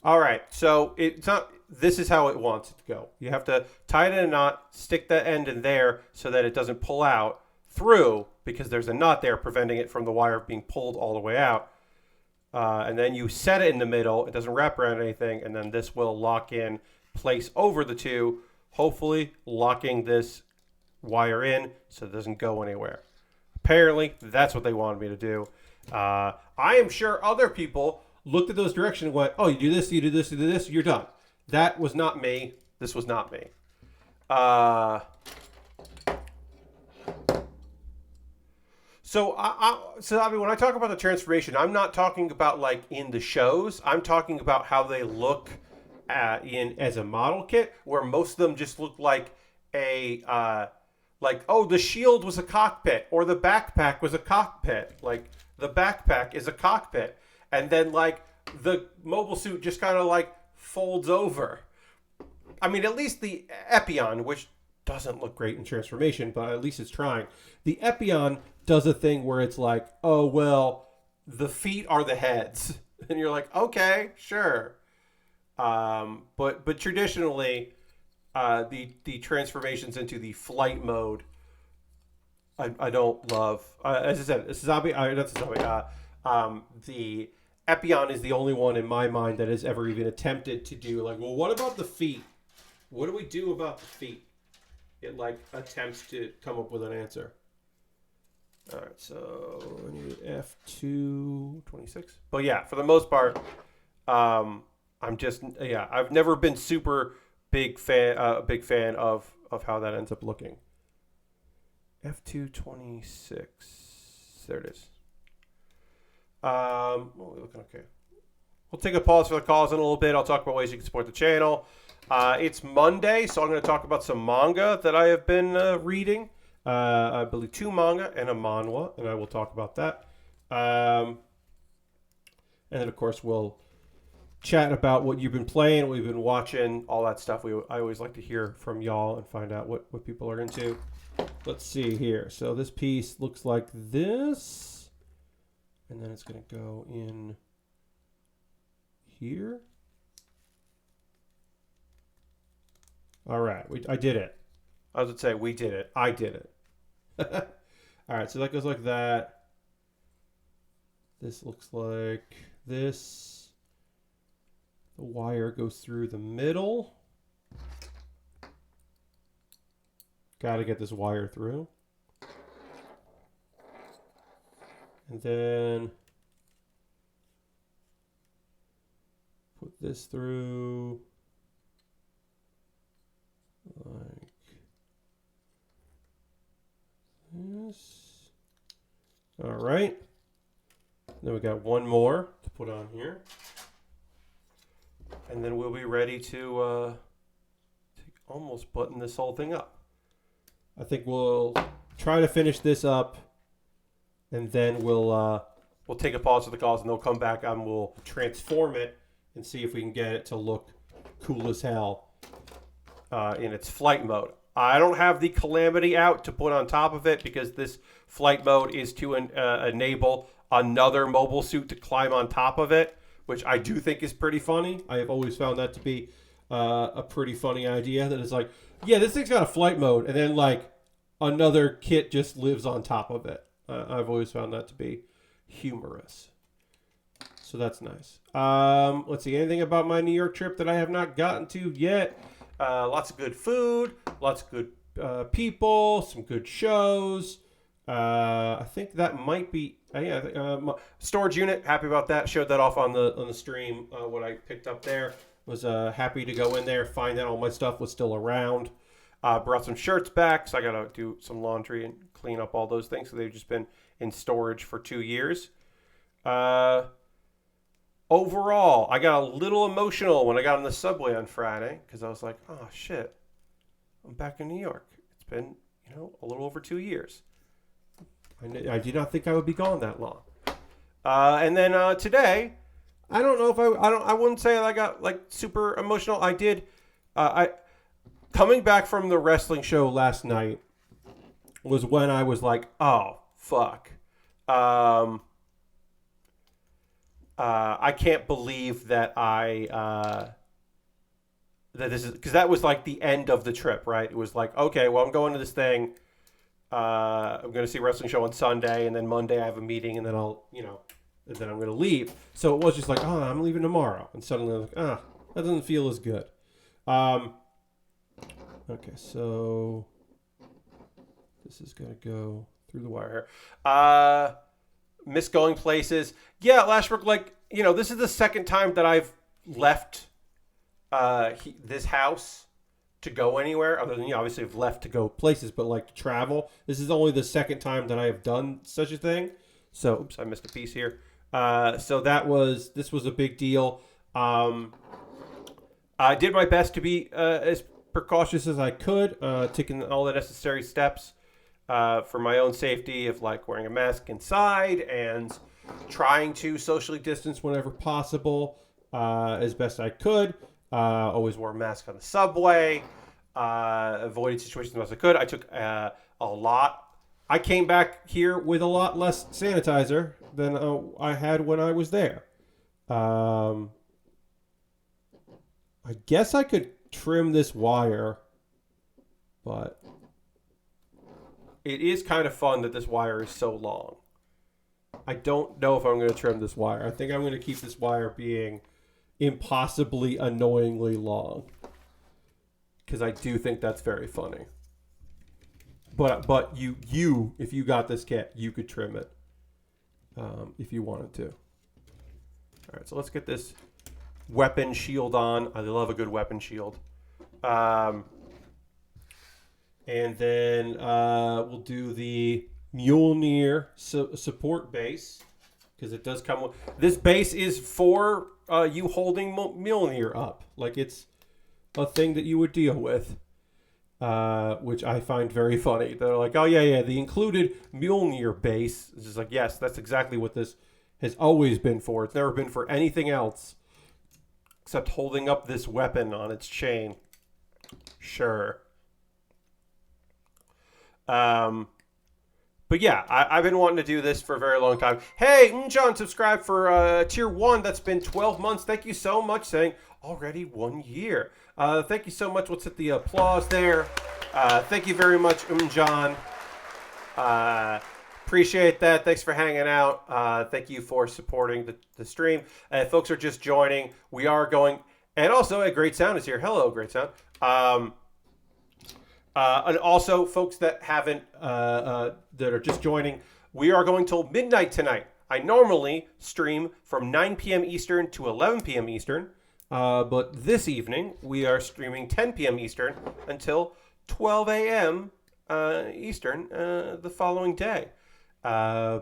All right, so it's not. This is how it wants it to go. You have to tie it in a knot, stick the end in there so that it doesn't pull out through, because there's a knot there preventing it from the wire being pulled all the way out. And then you set it in the middle. It doesn't wrap around anything, and then this will lock in place over the two, hopefully locking this wire in so it doesn't go anywhere. Apparently, that's what they wanted me to do. I am sure other people looked at those directions and went, oh, you do this, you do this, you do this, you're done. That was not me. This was not me. So I mean, when I talk about the transformation, I'm not talking about like in the shows. I'm talking about how they look as a model kit, where most of them just look like the shield was a cockpit, or the backpack was a cockpit. Like the backpack is a cockpit, and then like the mobile suit just kind of like folds over. I mean, at least the Epion, which doesn't look great in transformation, but at least it's trying. The Epion does a thing where it's like, oh, well, the feet are the heads. And you're like, okay, sure. But traditionally, the transformations into the flight mode, I don't love. As I said, the Epion is the only one in my mind that has ever even attempted to do like, well, what about the feet? What do we do about the feet? It like attempts to come up with an answer. All right, so I need F226. But yeah, for the most part, I've never been super big fan of how that ends up looking. F226. There it is. We're looking okay. We'll take a pause for the calls in a little bit. I'll talk about ways you can support the channel. It's Monday, so I'm going to talk about some manga that I have been reading. I believe 2 manga and a manhwa, and I will talk about that. And then, of course, we'll chat about what you've been playing, what you've been watching, all that stuff. I always like to hear from y'all and find out what people are into. Let's see here. So this piece looks like this, and then it's going to go in here. All right, I did it. I was going to say we did it. I did it. All right, so that goes like that. This looks like this. The wire goes through the middle. Got to get this wire through. And then put this through like this. All right. Then we got one more to put on here. And then we'll be ready to almost button this whole thing up. I think we'll try to finish this up, and then we'll take a pause for the calls, and they'll come back and we'll transform it and see if we can get it to look cool as hell in its flight mode. I don't have the Calamity out to put on top of it because this flight mode is to enable another mobile suit to climb on top of it, which I do think is pretty funny. I have always found that to be a pretty funny idea. That it's like, yeah, this thing's got a flight mode, and then like another kit just lives on top of it. I've always found that to be humorous. So that's nice. Let's see, anything about my New York trip that I have not gotten to yet? Lots of good food, lots of good people, some good shows. I think that might be storage unit. Happy about that. Showed that off on the stream. What I picked up there was happy to go in there, find out all my stuff was still around. Brought some shirts back, so I gotta do some laundry and clean up all those things. So they've just been in storage for 2 years. Overall, I got a little emotional when I got on the subway on Friday because I was like, oh shit, I'm back in New York. It's been, a little over 2 years. I did not think I would be gone that long. And then today, I don't know if I wouldn't say I got like super emotional. I did. Coming back from the wrestling show last night was when I was like, oh fuck. I can't believe that that this is, because that was like the end of the trip, right? It was like, okay, well, I'm going to this thing. I'm going to see a wrestling show on Sunday, and then Monday I have a meeting, and then and then I'm going to leave. So it was just like, oh, I'm leaving tomorrow, and suddenly I'm like, that doesn't feel as good. Okay, so this is going to go through the wire here. Miss going places. Yeah, Lashbrook, like, this is the second time that I've left this house to go anywhere, other than, obviously I've left to go places, but like to travel. This is only the second time that I have done such a thing. So, oops, I missed a piece here. So this was a big deal. I did my best to be as precautious as I could, taking all the necessary steps for my own safety of like wearing a mask inside and trying to socially distance whenever possible, as best I could. Always wore a mask on the subway. Avoided situations as best I could. I took a lot. I came back here with a lot less sanitizer than I had when I was there. I guess I could trim this wire, but it is kind of fun that this wire is so long. I don't know if I'm going to trim this wire. I think I'm going to keep this wire being impossibly annoyingly long, because I do think that's very funny. But you if you got this kit, you could trim it if you wanted to. All right, so let's get this weapon shield on. I love a good weapon shield. And then we'll do the Mjolnir support base, because it does come with... This base is for you holding Mjolnir up. Like, it's a thing that you would deal with, which I find very funny. They're like, oh, yeah, the included Mjolnir base. It's just like, yes, that's exactly what this has always been for. It's never been for anything else except holding up this weapon on its chain. Sure. But yeah, I've been wanting to do this for a very long time. Hey, John, subscribe for tier 1. That's been 12 months. Thank you so much. Saying already 1 year. Thank you so much. Let's hit the applause there. Thank you very much, John. Appreciate that. Thanks for hanging out. Thank you for supporting the stream. If folks are just joining, we are going... And also, a Great Sound is here. Hello, Great Sound. And also, folks that haven't, that are just joining, we are going till midnight tonight. I normally stream from 9 p.m. Eastern to 11 p.m. Eastern, but this evening we are streaming 10 p.m. Eastern until 12 a.m. Eastern the following day.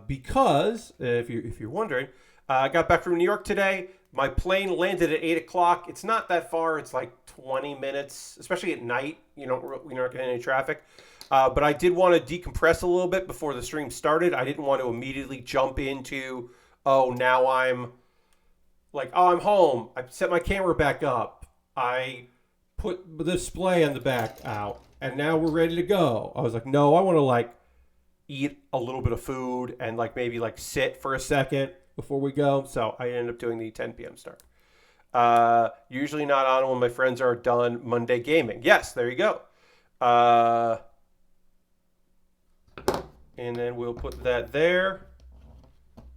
Because, if you're wondering, I got back from New York today. My plane landed at 8 o'clock. It's not that far. It's like 20 minutes, especially at night. You're not getting any traffic. But I did want to decompress a little bit before the stream started. I didn't want to immediately jump into, now I'm home. I set my camera back up. I put the display on the back out. And now we're ready to go. I was like, no, I want to eat a little bit of food and maybe sit for a second before we go. So I ended up doing the 10 p.m. start. Usually not on when my friends are done Monday gaming. Yes, there you go. And then we'll put that there.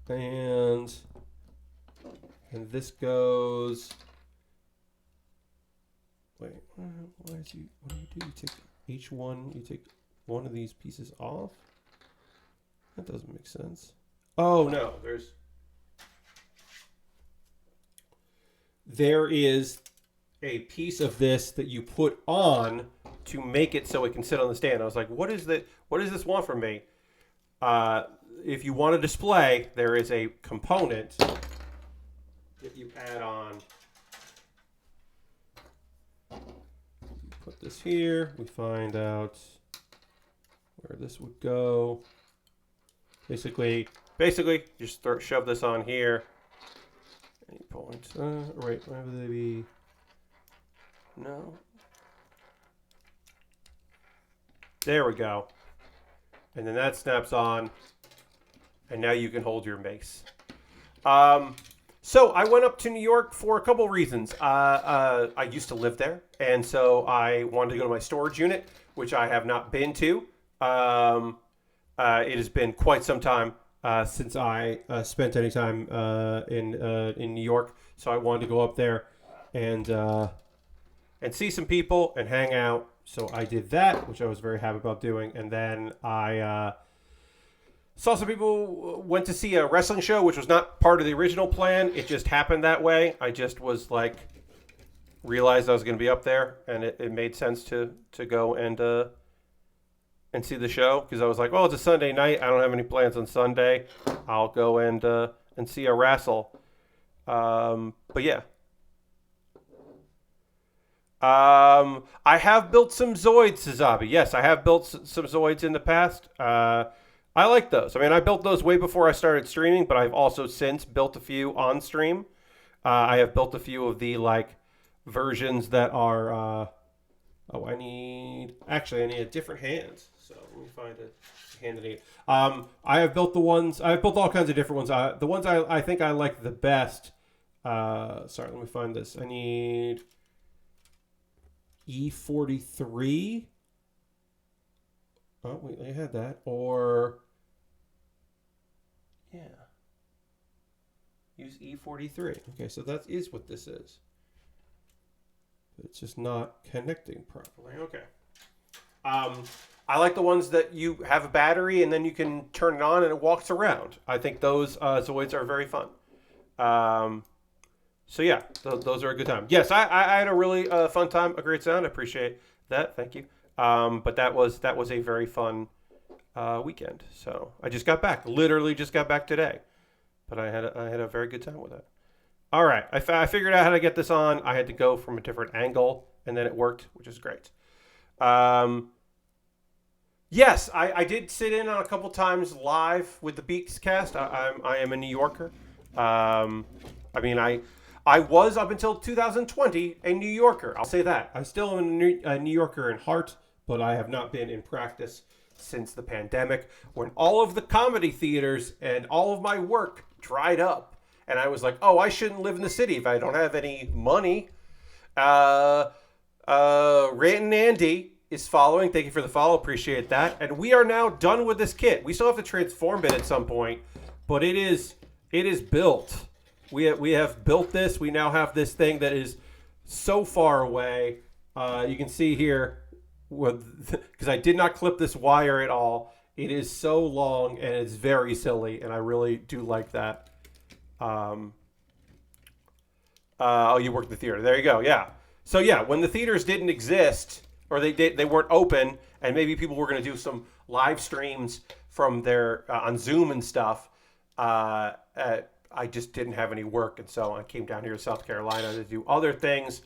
And this goes... Wait, what do you do? You take each one, you take one of these pieces off? That doesn't make sense. Oh, no, there is a piece of this that you put on to make it so it can sit on the stand. I was like, what does this want from me? If you want a display, there is a component that you add on. Put this here. We find out where this would go. Basically, just shove this on here. Any points? Right, where would they be? No. There we go. And then that snaps on. And now you can hold your mace. So So I went up to New York for a couple reasons. I used to live there, and so I wanted to go to my storage unit, which I have not been to. It has been quite some time since I spent any time in New York, so I wanted to go up there and see some people and hang out. So I did that, which I was very happy about doing, and then I saw some people, went to see a wrestling show, which was not part of the original plan. It just happened that way. I just was like, realized I was going to be up there, and it made sense to go and see the show, because I was like, well, it's a Sunday night. I don't have any plans on Sunday. I'll go and see a wrestle. But yeah. I have built some Zoids, Sazabi. Yes, I have built some Zoids in the past. I like those. I mean, I built those way before I started streaming, but I've also since built a few on stream. I have built a few of the like versions that are. I need a different hand. So let me find a hand that I need. I have built the ones. I've built all kinds of different ones. The ones I think I like the best. Sorry, let me find this. I need E43. Oh, wait, I had that. Or, yeah. Use E43. Okay, so that is what this is. It's just not connecting properly. Okay. I like the ones that you have a battery and then you can turn it on and it walks around. I think those Zoids are very fun. So yeah, those are a good time. Yes, I had a really fun time, a great sound. I appreciate that. Thank you. But that was a very fun weekend. So I just got back, literally just got back today, but I had a very good time with it. All right, I figured out how to get this on. I had to go from a different angle, and then it worked, which is great. Yes, I did sit in on a couple times live with the Beats cast. I am a New Yorker. I mean, I was up until 2020 a New Yorker. I'll say that. I still am a New Yorker in heart, but I have not been in practice since the pandemic, when all of the comedy theaters and all of my work dried up. And I was like, oh, I shouldn't live in the city if I don't have any money. Rant and Andy is following. Thank you for the follow. Appreciate that. And we are now done with this kit. We still have to transform it at some point, but it is built. We have built this. We now have this thing that is so far away. You can see here, because I did not clip this wire at all. It is so long and it's very silly, and I really do like that. Oh, you worked the theater. There you go. Yeah. So yeah, when the theaters didn't exist, or they weren't open, and maybe people were going to do some live streams from their on Zoom and stuff, I just didn't have any work, and so I came down here to South Carolina to do other things,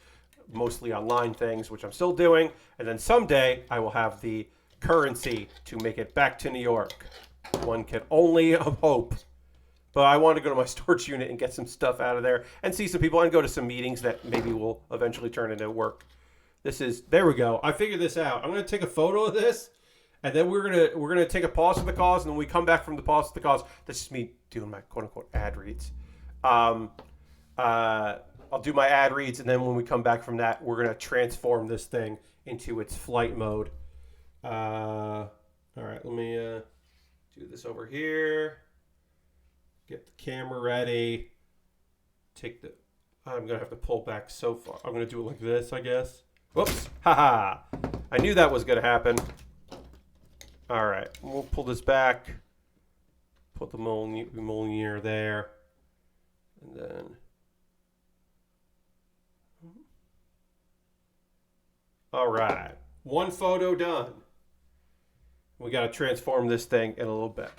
mostly online things, which I'm still doing. And then someday I will have the currency to make it back to New York. One can only hope. But I want to go to my storage unit and get some stuff out of there and see some people and go to some meetings that maybe will eventually turn into work. There we go. I figured this out. I'm going to take a photo of this, and then we're gonna take a pause for the cause, and when we come back from the pause for the cause, that's just me doing my quote unquote ad reads. I'll do my ad reads, and then when we come back from that, we're gonna transform this thing into its flight mode. All right, let me do this over here. Get the camera ready. I'm going to have to pull back so far. I'm going to do it like this, I guess. Whoops. Haha. I knew that was going to happen. All right. We'll pull this back. Put the Moliere there. And then... All right. One photo done. We got to transform this thing in a little bit.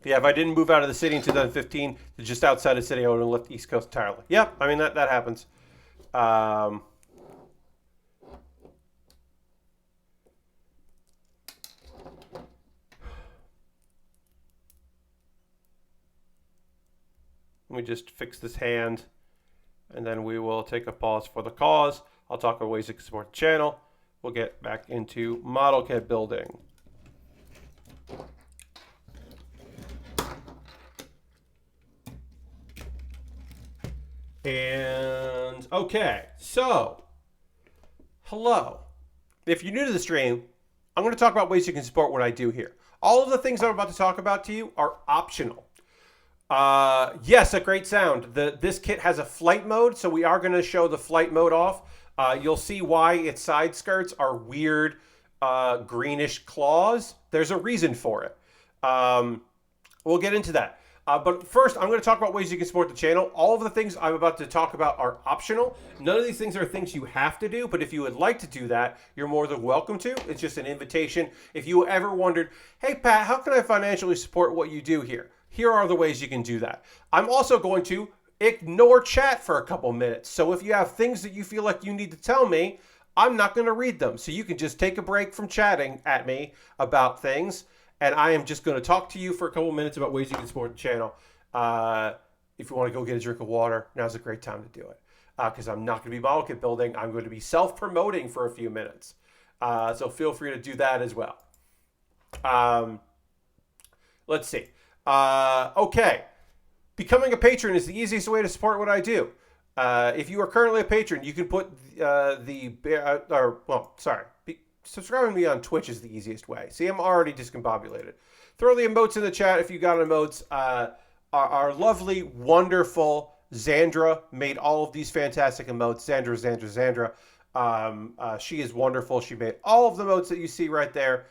Yeah, if I didn't move out of the city in 2015 to just outside the city, I would have left the East Coast entirely. Yeah, I mean, that happens. Let me just fix this hand, and then we will take a pause for the cause. I'll talk about ways you can support the channel. We'll get back into model kit building. And okay, so hello. If you're new to the stream, I'm going to talk about ways you can support what I do here. All of the things I'm about to talk about to you are optional. Yes, a great sound. This kit has a flight mode, so we are going to show the flight mode off. You'll see why its side skirts are weird greenish claws. There's a reason for it. We'll get into that. But first, I'm going to talk about ways you can support the channel. All of the things I'm about to talk about are optional. None of these things are things you have to do, but if you would like to do that, you're more than welcome to. It's just an invitation. If you ever wondered, hey, Pat, how can I financially support what you do here? Here are the ways you can do that. I'm also going to ignore chat for a couple minutes. So if you have things that you feel like you need to tell me, I'm not going to read them. So you can just take a break from chatting at me about things. And I am just going to talk to you for a couple minutes about ways you can support the channel. If you want to go get a drink of water, now's a great time to do it. Because I'm not going to be model kit building. I'm going to be self-promoting for a few minutes. So feel free to do that as well. Let's see. Okay. Becoming a patron is the easiest way to support what I do. If you are currently a patron, you can put subscribing to me on Twitch is the easiest way. See, I'm already discombobulated. Throw the emotes in the chat if you got emotes. Our lovely, wonderful Xandra made all of these fantastic emotes. Xandra. She is wonderful. She made all of the emotes that you see right there,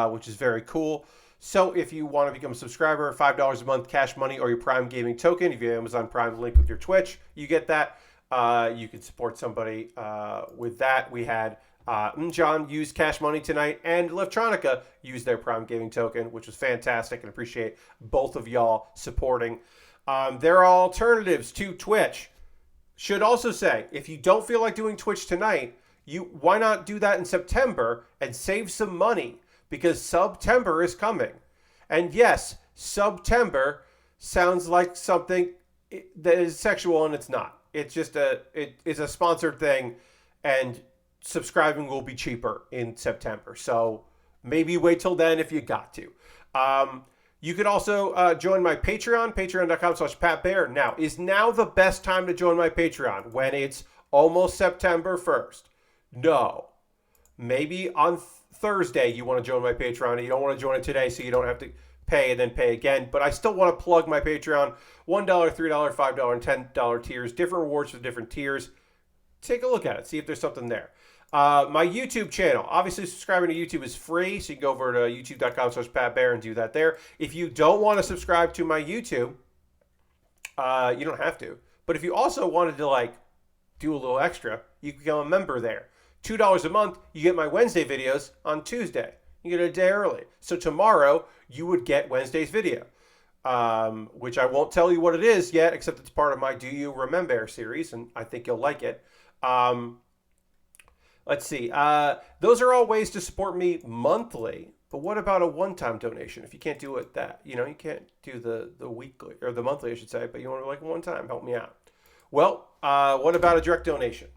which is very cool. So if you want to become a subscriber, $5 a month, cash money, or your Prime Gaming token, if you have Amazon Prime link with your Twitch, you get that. You can support somebody with that. We had John used Cash Money tonight, and Electronica used their Prime Gaming token, which was fantastic, and appreciate both of y'all supporting. There are alternatives to Twitch. Should also say, if you don't feel like doing Twitch tonight, why not do that in September and save some money? Because September is coming. And yes, September sounds like something that is sexual, and it's not. It's just it's a sponsored thing, and subscribing will be cheaper in September. So maybe wait till then if you got to. You could also join my Patreon, patreon.com/PatBear. Now, is now the best time to join my Patreon when it's almost September 1st? No. Maybe on Thursday you want to join my Patreon. You don't want to join it today so you don't have to pay and then pay again. But I still want to plug my Patreon. $1, $3, $5, and $10 tiers. Different rewards for different tiers. Take a look at it. See if there's something there. My YouTube channel. Obviously, subscribing to YouTube is free, so you can go over to youtube.com/PatBear and do that there. If you don't want to subscribe to my YouTube, you don't have to. But if you also wanted to do a little extra, you can become a member there. $2 a month, you get my Wednesday videos on Tuesday. You get it a day early. So tomorrow, you would get Wednesday's video, which I won't tell you what it is yet, except it's part of my Do You Remembaer series, and I think you'll like it. Let's see. Those are all ways to support me monthly. But what about a one-time donation? If you can't do it you can't do the weekly or the monthly, I should say, but you want to one time, help me out. Well, what about a direct donation?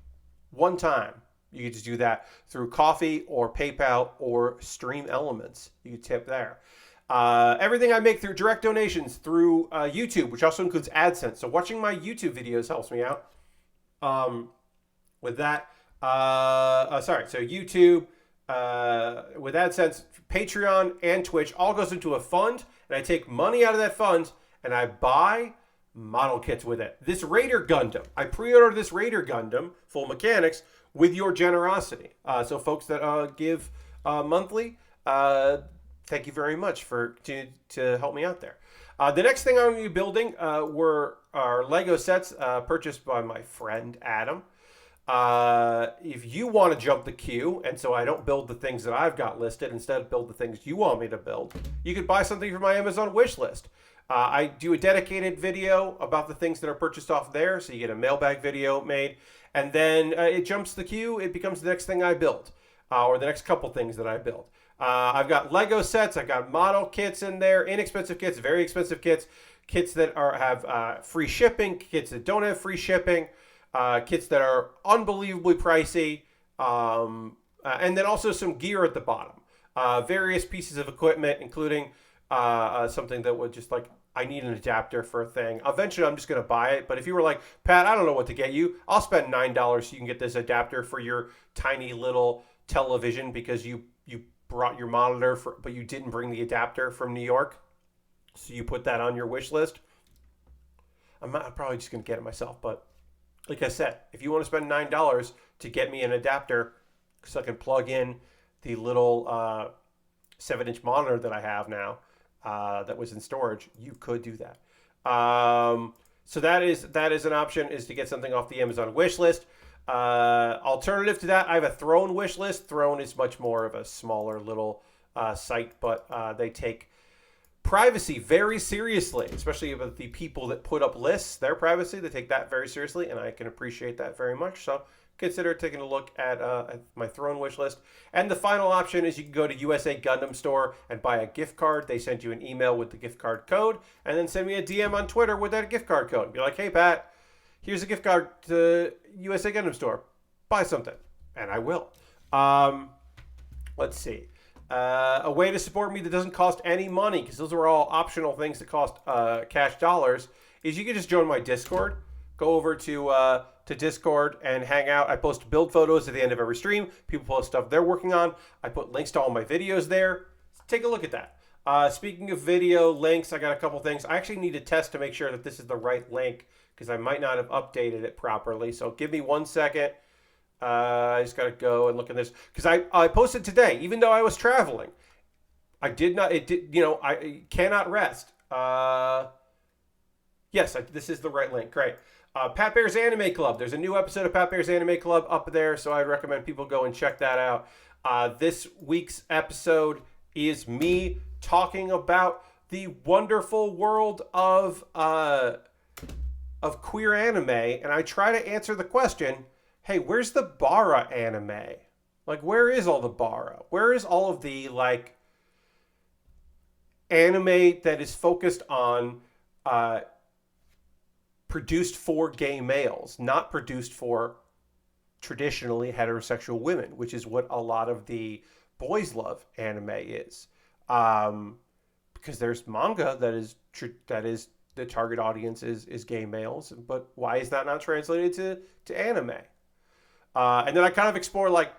One time. You can just do that through Coffee or PayPal or Stream Elements. You can tip there. Everything I make through direct donations through YouTube, which also includes AdSense. So watching my YouTube videos helps me out. With that, so YouTube, with AdSense, Patreon, and Twitch all goes into a fund, and I take money out of that fund and I buy model kits with it. This Raider Gundam, I pre-ordered this Raider Gundam Full Mechanics with your generosity. So folks that give monthly, thank you very much to help me out there. The next thing I'm going to be building were our LEGO sets purchased by my friend Adam. If you want to jump the queue, and so I don't build the things that I've got listed, instead build the things you want me to build, you could buy something from my Amazon wish list. I do a dedicated video about the things that are purchased off there, so you get a mailbag video made, and then it jumps the queue, it becomes the next thing I build, or the next couple things that I build. I've got Lego sets, I've got model kits in there, inexpensive kits, very expensive kits, kits that have free shipping, kits that don't have free shipping, kits that are unbelievably pricey, and then also some gear at the bottom. Various pieces of equipment, including something that would just I need an adapter for a thing. Eventually, I'm just going to buy it. But if you were like, Pat, I don't know what to get you, I'll spend $9 so you can get this adapter for your tiny little television because you brought your monitor, but you didn't bring the adapter from New York. So you put that on your wish list. I'm probably just going to get it myself. But like I said, if you want to spend $9 to get me an adapter so I can plug in the little 7-inch monitor that I have now that was in storage, you could do that. So that is an option, is to get something off the Amazon wish list. Alternative to that, I have a Throne wish list. Throne is much more of a smaller little site, but they take privacy very seriously, especially with the people that put up lists, their privacy. They take that very seriously, and I can appreciate that very much. So consider taking a look at my Throne wish list. And the final option is you can go to USA Gundam Store and buy a gift card. They send you an email with the gift card code, and then send me a DM on Twitter with that gift card code. Be like, hey, Pat, here's a gift card to USA Gundam Store. Buy something. And I will. Let's see. A way to support me that doesn't cost any money, because those are all optional things that cost cash dollars, is you can just join my Discord. Go over to Discord and hang out. I post build photos at the end of every stream. People post stuff they're working on. I put links to all my videos there. Take a look at that. Speaking of video links, I got a couple things. I actually need to test to make sure that this is the right link, because I might not have updated it properly. So give me 1 second. I just got to go and look at this, because I posted today, even though I was traveling. I cannot rest. Yes, this is the right link. Great. Pat Baer's Anime Club. There's a new episode of Pat Baer's Anime Club up there, so I'd recommend people go and check that out. This week's episode is me talking about the wonderful world of queer anime, and I try to answer the question, hey, where's the bara anime? Like, where is all the bara? Where is all of the, like, anime that is focused on produced for gay males, not produced for traditionally heterosexual women, which is what a lot of the boys love anime is. Because there's manga that is the target audience is gay males, but why is that not translated to anime? And then I kind of explore, like,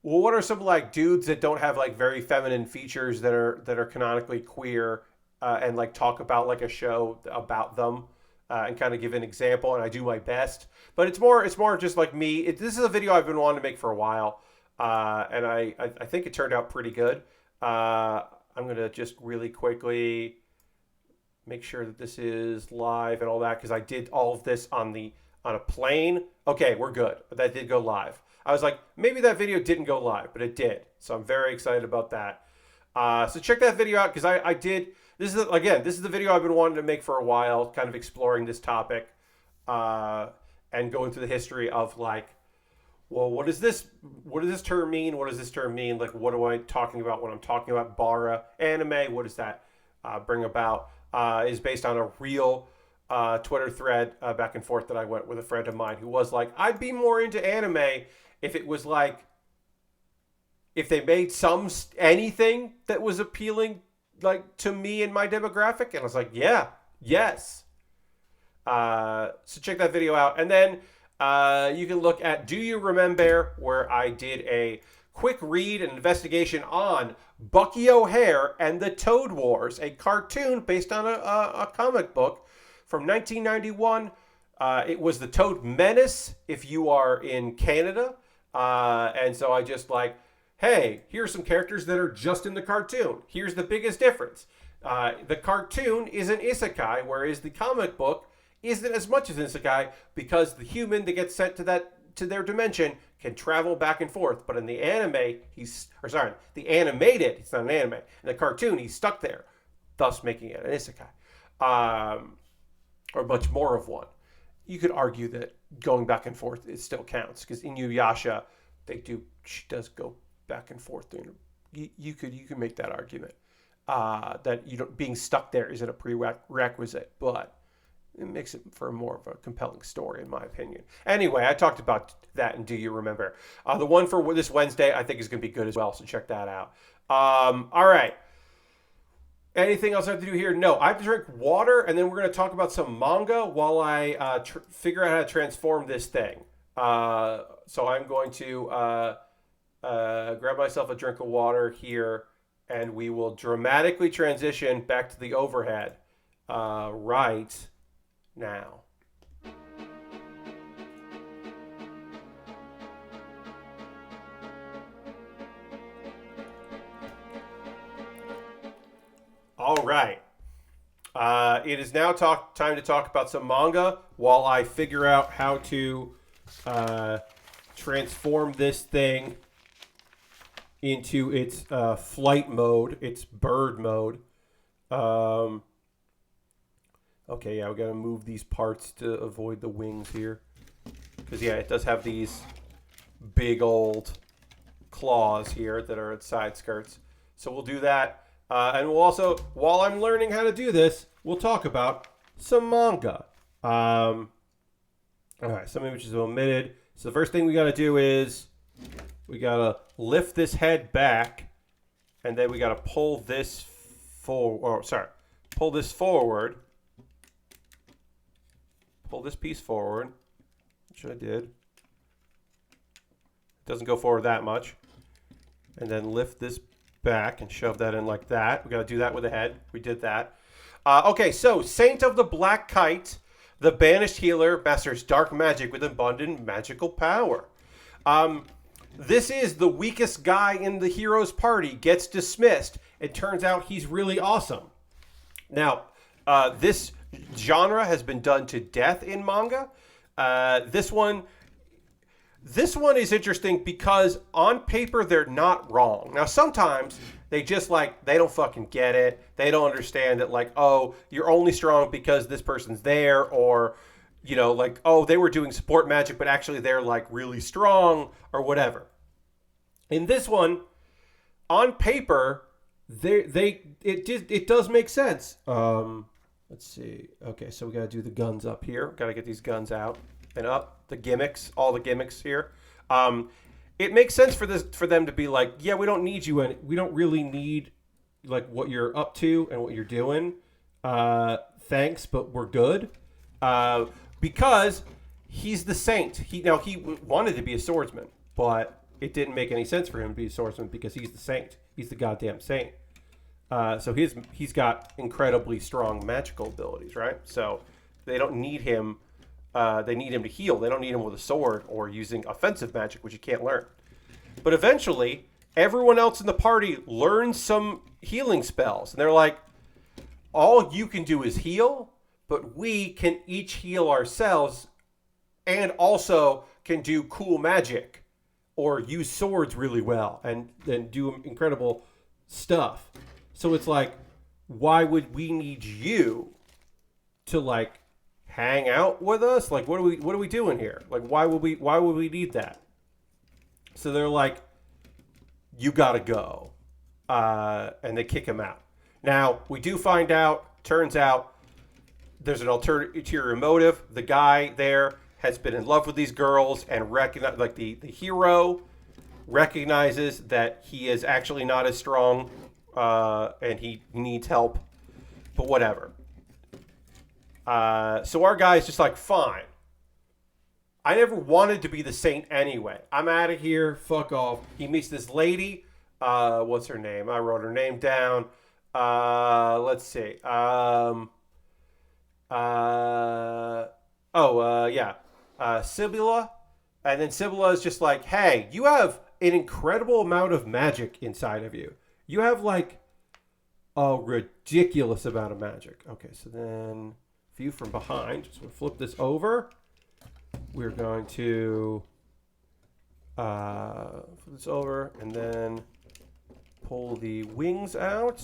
well, what are some, like, dudes that don't have, like, very feminine features that are canonically queer, and, like, talk about, like, a show about them, and kind of give an example, and I do my best. But it's more just like me. This is a video I've been wanting to make for a while, and I think it turned out pretty good. I'm gonna just really quickly make sure that this is live and all that, because I did all of this on a plane. Okay, we're good. But that did go live. I was like, maybe that video didn't go live, but it did. So I'm very excited about that. So check that video out, because I did. This is the video I've been wanting to make for a while, kind of exploring this topic, and going through the history of, like, well, what does this term mean? What does this term mean? Like, what am I talking about when I'm talking about bara anime? What does that bring about? Is based on a real Twitter thread back and forth that I went with a friend of mine who was like, I'd be more into anime if it was like, if they made anything that was appealing, like, to me and my demographic. And I was like, yeah, yes. So check that video out. And then you can look at Do You Remembaer, where I did a quick read and investigation on Bucky O'Hare and the Toad Wars, a cartoon based on a comic book from 1991. It was the Toad Menace if you are in Canada. And so I just like, hey, here's some characters that are just in the cartoon. Here's the biggest difference. The cartoon is an isekai, whereas the comic book isn't as much as an isekai, because the human that gets sent to their dimension can travel back and forth. But in the anime, the animated, it's not an anime. In the cartoon, he's stuck there, thus making it an isekai. Or much more of one. You could argue that going back and forth, it still counts, because in Inuyasha, she does go back and forth. You could make that argument that being stuck there isn't a prerequisite, but it makes it for more of a compelling story, in my opinion. Anyway, I talked about that in Do You Remembaer? The one for this Wednesday, I think, is going to be good as well, so check that out. All right. Anything else I have to do here? No, I have to drink water, and then we're going to talk about some manga while I figure out how to transform this thing. So I'm going to grab myself a drink of water here, and we will dramatically transition back to the overhead right now. All right. It is now time to talk about some manga while I figure out how to transform this thing into its flight mode, its bird mode. Okay, yeah, we got to move these parts to avoid the wings here. Because, yeah, it does have these big old claws here that are its side skirts. So we'll do that. And we'll also, while I'm learning how to do this, we'll talk about some manga. All right, some images are omitted. So the first thing we got to do is we got to lift this head back, and then we got to pull this pull this forward. Pull this piece forward, which I did. It doesn't go forward that much. And then lift this back and shove that in like that. We got to do that with the head. We did that. Okay, so Saint of the Black Kite, the banished healer, masters dark magic with abundant magical power. This is the weakest guy in the hero's party, gets dismissed. It turns out he's really awesome. Now, this genre has been done to death in manga. This one is interesting because on paper they're not wrong. Now sometimes they just they don't fucking get it. They don't understand that oh, you're only strong because this person's there, or oh, they were doing support magic but actually they're really strong or whatever. In this one, on paper, it does make sense. Let's see. Okay, so we got to do the guns up here. Got to get these guns out and up. The gimmicks, all the gimmicks here. It makes sense for them to be yeah, we don't need you, and we don't really need what you're up to and what you're doing. Thanks, but we're good. Because he's the saint. He wanted to be a swordsman, but it didn't make any sense for him to be a swordsman because he's the saint. He's the goddamn saint. So he's got incredibly strong magical abilities, right? So they don't need him. They need him to heal. They don't need him with a sword or using offensive magic, which you can't learn. But eventually, everyone else in the party learns some healing spells. And they're like, all you can do is heal, but we can each heal ourselves and also can do cool magic or use swords really well and do incredible stuff. So it's why would we need you to hang out with us? What are we doing here? Why would we need that? So they're you gotta go. And they kick him out. Now, we do find out, turns out, there's an ulterior motive. The guy there has been in love with these girls and recognize the hero recognizes that he is actually not as strong and he needs help, but whatever. So our guy's just fine. I never wanted to be the saint anyway. I'm out of here. Fuck off. He meets this lady. What's her name? I wrote her name down. Let's see. Sibylla. And then Sibylla is just hey, you have an incredible amount of magic inside of you. You have a ridiculous amount of magic. Okay, so then view from behind. Just going to flip this over. We're going to flip this over and then pull the wings out.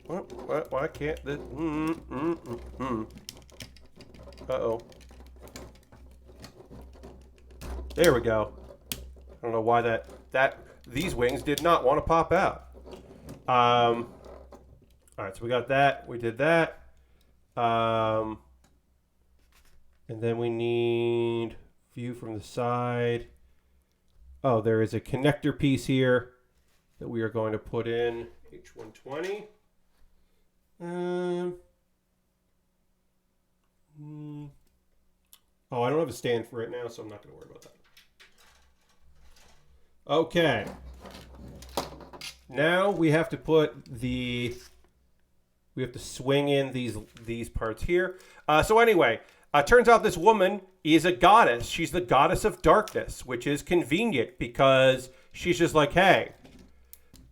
What? Why can't this? Uh-oh. There we go. I don't know why these wings did not want to pop out. All right, so we got that. We did that. And then we need view from the side. Oh, there is a connector piece here. that we are going to put in H120. Oh, I don't have a stand for it now, so I'm not going to worry about that. Okay. Now we have to put the... We have to swing in these parts here. So anyway, turns out this woman is a goddess. She's the goddess of darkness, which is convenient because she's just like, hey,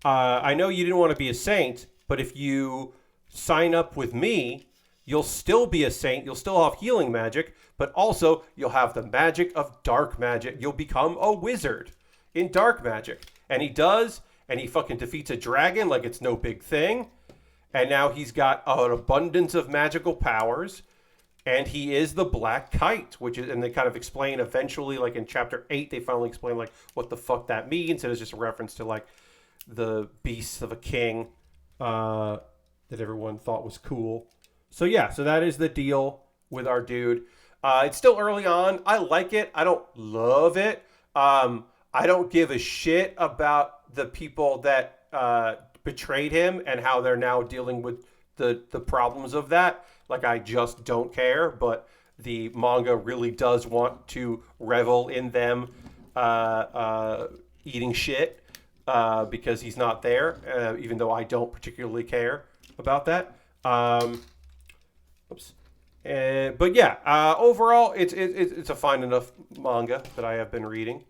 I know you didn't want to be a saint, but if you sign up with me, you'll still be a saint. You'll still have healing magic, but also you'll have the magic of dark magic. You'll become a wizard in dark magic. And he does, and he fucking defeats a dragon like it's no big thing. And now he's got an abundance of magical powers. And he is the Black Kite, which is, and they kind of explain eventually, like in chapter 8, they finally explain like what the fuck that means. And it's just a reference to like the beasts of a king that everyone thought was cool. So yeah, so that is the deal with our dude. It's still early on. I like it. I don't love it. I don't give a shit about the people that betrayed him and how they're now dealing with the problems of that. Like, I just don't care, but the manga really does want to revel in them eating shit because he's not there, even though I don't particularly care about that. Oops. But yeah, overall, it's a fine enough manga that I have been reading.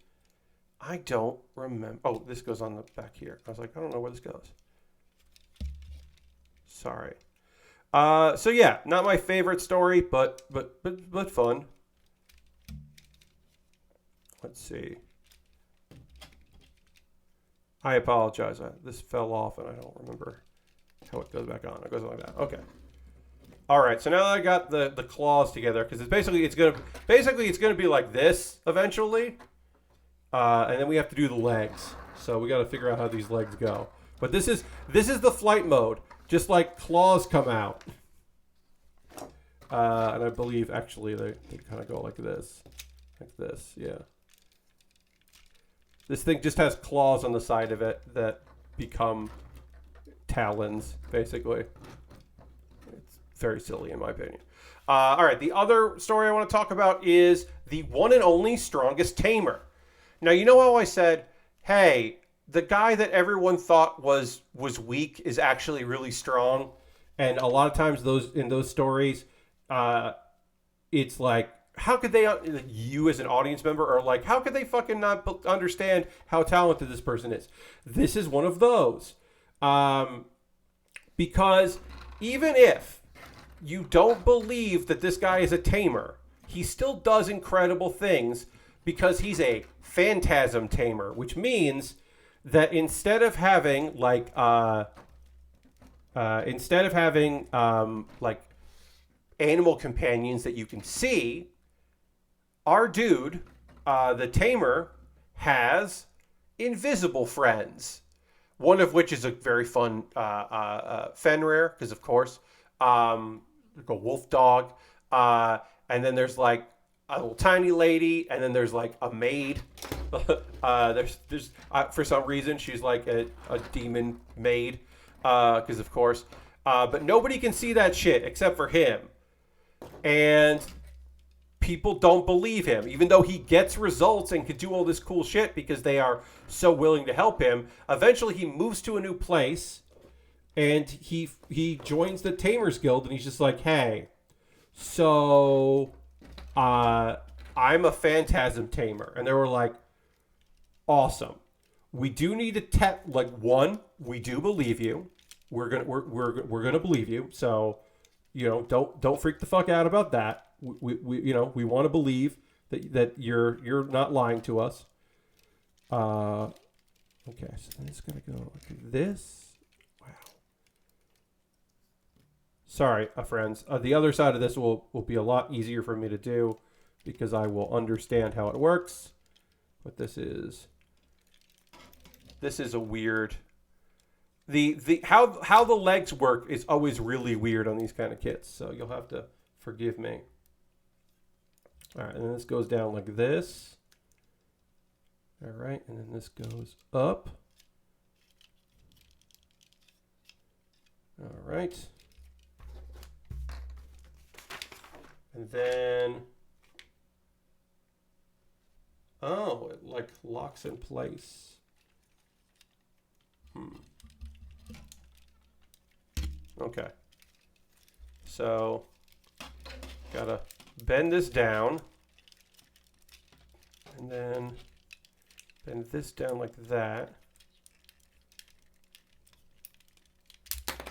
I don't remember. Oh, this goes on the back here. I was like, I don't know where this goes. Sorry. So yeah, not my favorite story, but fun. Let's see. I apologize. This fell off, and I don't remember how it goes back on. It goes like that. Okay. All right. So now that I got the claws together, because it's gonna be like this eventually, and then we have to do the legs. So we got to figure out how these legs go. But this is the flight mode. Just like claws come out. And I believe, actually, they kind of go like this. Like this, yeah. This thing just has claws on the side of it that become talons, basically. It's very silly, in my opinion. All right, the other story I want to talk about is the one and only strongest Tamer. Now, you know how I said, hey, the guy that everyone thought was weak is actually really strong, and a lot of times in those stories, it's like, how could they? You as an audience member are like, how could they fucking not understand how talented this person is? This is one of those, because even if you don't believe that this guy is a tamer, he still does incredible things because he's a phantasm tamer, which means that instead of having like animal companions that you can see, our dude, the tamer, has invisible friends. One of which is a very fun Fenrir, because of course, like a wolf dog, and then there's like a little tiny lady, and then there's like a maid. There's for some reason she's like a demon maid, because of course, but nobody can see that shit except for him, and people don't believe him, even though he gets results and can do all this cool shit because they are so willing to help him. Eventually, he moves to a new place, and he joins the Tamers Guild, and he's just like, hey, so I'm a phantasm tamer. And they were like, awesome. We do need to one, we do believe you. We're gonna believe you. So, don't freak the fuck out about that. We want to believe that you're not lying to us. Okay, so then it's gonna go like this. Wow. Sorry, friends. The other side of this will be a lot easier for me to do because I will understand how it works. But this is a weird. How the legs work is always really weird on these kind of kits, so you'll have to forgive me. All right, and then this goes down like this. All right, and then this goes up. All right. And then, oh, it like locks in place. Okay. So, gotta bend this down. And then bend this down like that.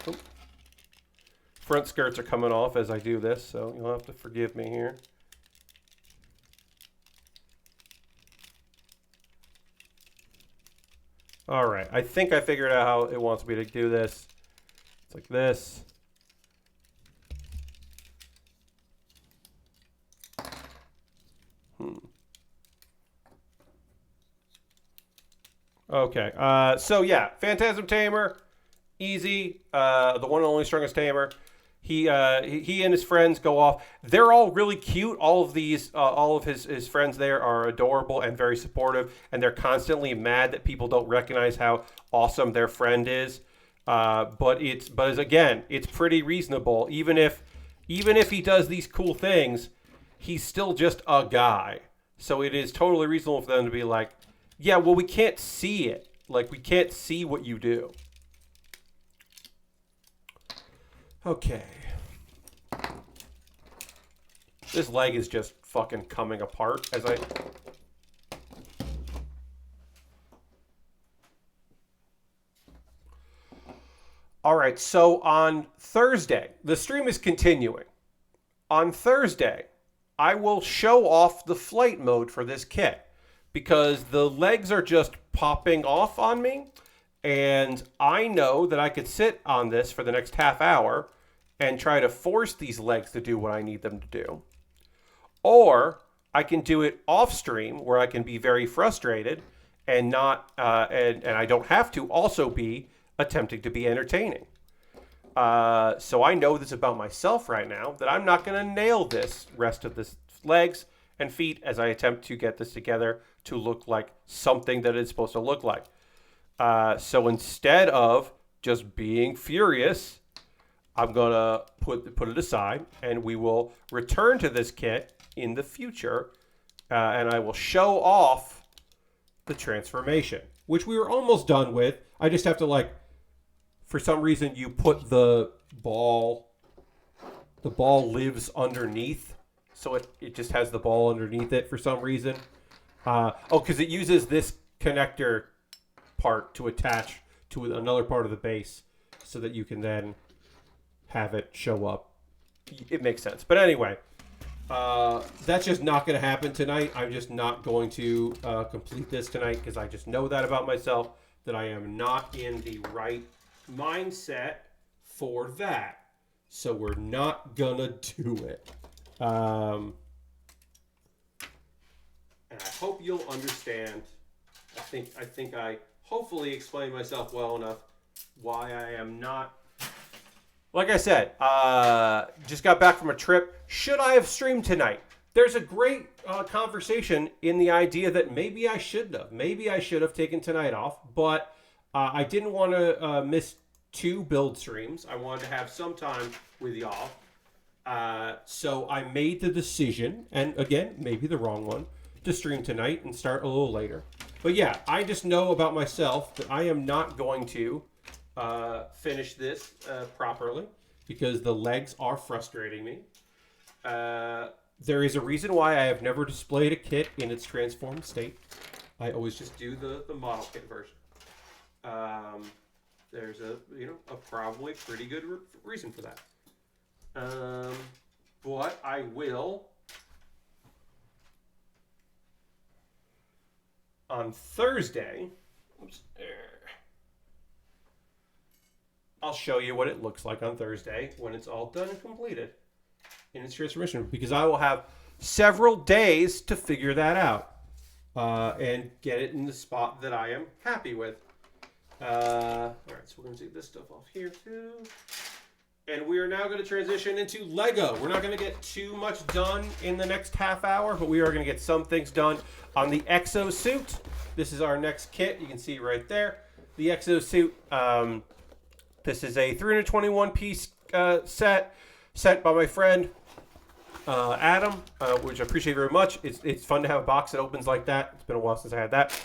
Oop. Front skirts are coming off as I do this, so you'll have to forgive me here. All right, I think I figured out how it wants me to do this. It's like this. Okay, so yeah, Phantasm Tamer, easy. The one and only strongest Tamer. He and his friends go off. They're all really cute. All of his friends there are adorable and very supportive, and they're constantly mad that people don't recognize how awesome their friend is. But again, it's pretty reasonable. Even if he does these cool things, he's still just a guy. So it is totally reasonable for them to be like, yeah, well, we can't see it. Like, we can't see what you do. Okay. This leg is just fucking coming apart as I... All right, so on Thursday, the stream is continuing. On Thursday, I will show off the flight mode for this kit because the legs are just popping off on me, and I know that I could sit on this for the next half hour and try to force these legs to do what I need them to do. Or I can do it off stream where I can be very frustrated and not, and I don't have to also be attempting to be entertaining. So I know this about myself right now, that I'm not going to nail this rest of this legs and feet as I attempt to get this together to look like something that it's supposed to look like. So instead of just being furious, I'm going to put it aside, and we will return to this kit in the future, and I will show off the transformation, which we were almost done with. I just have to, like, for some reason, you put the ball lives underneath, so it just has the ball underneath it for some reason. Because it uses this connector part to attach to another part of the base so that you can then have it show up. It makes sense. But anyway, that's just not going to happen tonight. I'm just not going to complete this tonight because I just know that about myself, that I am not in the right mindset for that. So we're not going to do it. And I hope you'll understand. I think I hopefully explained myself well enough why I am not. Like I said, just got back from a trip. Should I have streamed tonight? There's a great conversation in the idea that maybe I shouldn't have. Maybe I should have taken tonight off, but I didn't want to miss 2 build streams. I wanted to have some time with y'all. So I made the decision, and again, maybe the wrong one, to stream tonight and start a little later. But yeah, I just know about myself that I am not going to finish this properly because the legs are frustrating me. There is a reason why I have never displayed a kit in its transformed state. I always just do the model kit version. There's a probably pretty good reason for that. But I will on Thursday. I'll show you what it looks like on Thursday when it's all done and completed in its transformation, because I will have several days to figure that out and get it in the spot that I am happy with. All right, so we're going to take this stuff off here too. And we are now going to transition into LEGO. We're not going to get too much done in the next half hour, but we are going to get some things done on the Exo Suit. This is our next kit. You can see right there. The Exo Suit This is a 321 piece set sent by my friend Adam, which I appreciate very much. It's fun to have a box that opens like that. It's been a while since I had that.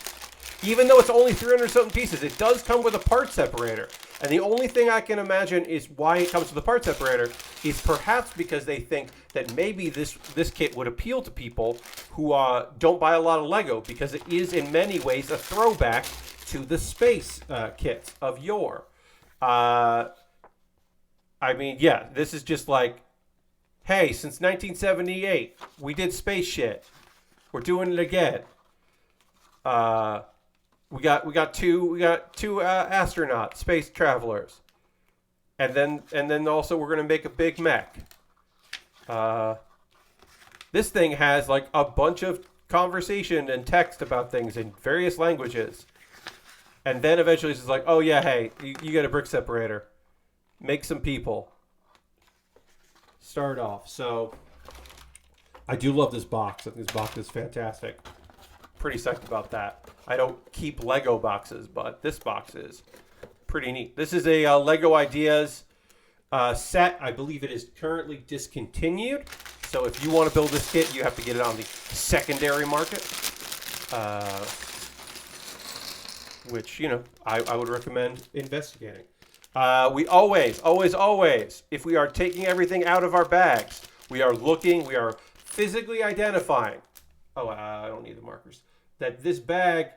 Even though it's only 300 something pieces, it does come with a part separator. And the only thing I can imagine is why it comes with a part separator is perhaps because they think that maybe this kit would appeal to people who don't buy a lot of Lego, because it is in many ways a throwback to the space kits of yore. I mean, yeah, this is just like, hey, since 1978, we did space shit. We're doing it again. We got two astronauts, space travelers, and then also we're gonna make a big mech. This thing has like a bunch of conversation and text about things in various languages, and then eventually it's just like, oh yeah, hey, you get a brick separator, make some people. Start off. So I do love this box. I think this box is fantastic. Pretty psyched about that. I don't keep Lego boxes, but this box is pretty neat. This is a Lego Ideas set. I believe it is currently discontinued. So if you want to build this kit, you have to get it on the secondary market, which, you know, I would recommend investigating. We always, if we are taking everything out of our bags, we are looking, we are physically identifying. Oh, I don't need the markers. That this bag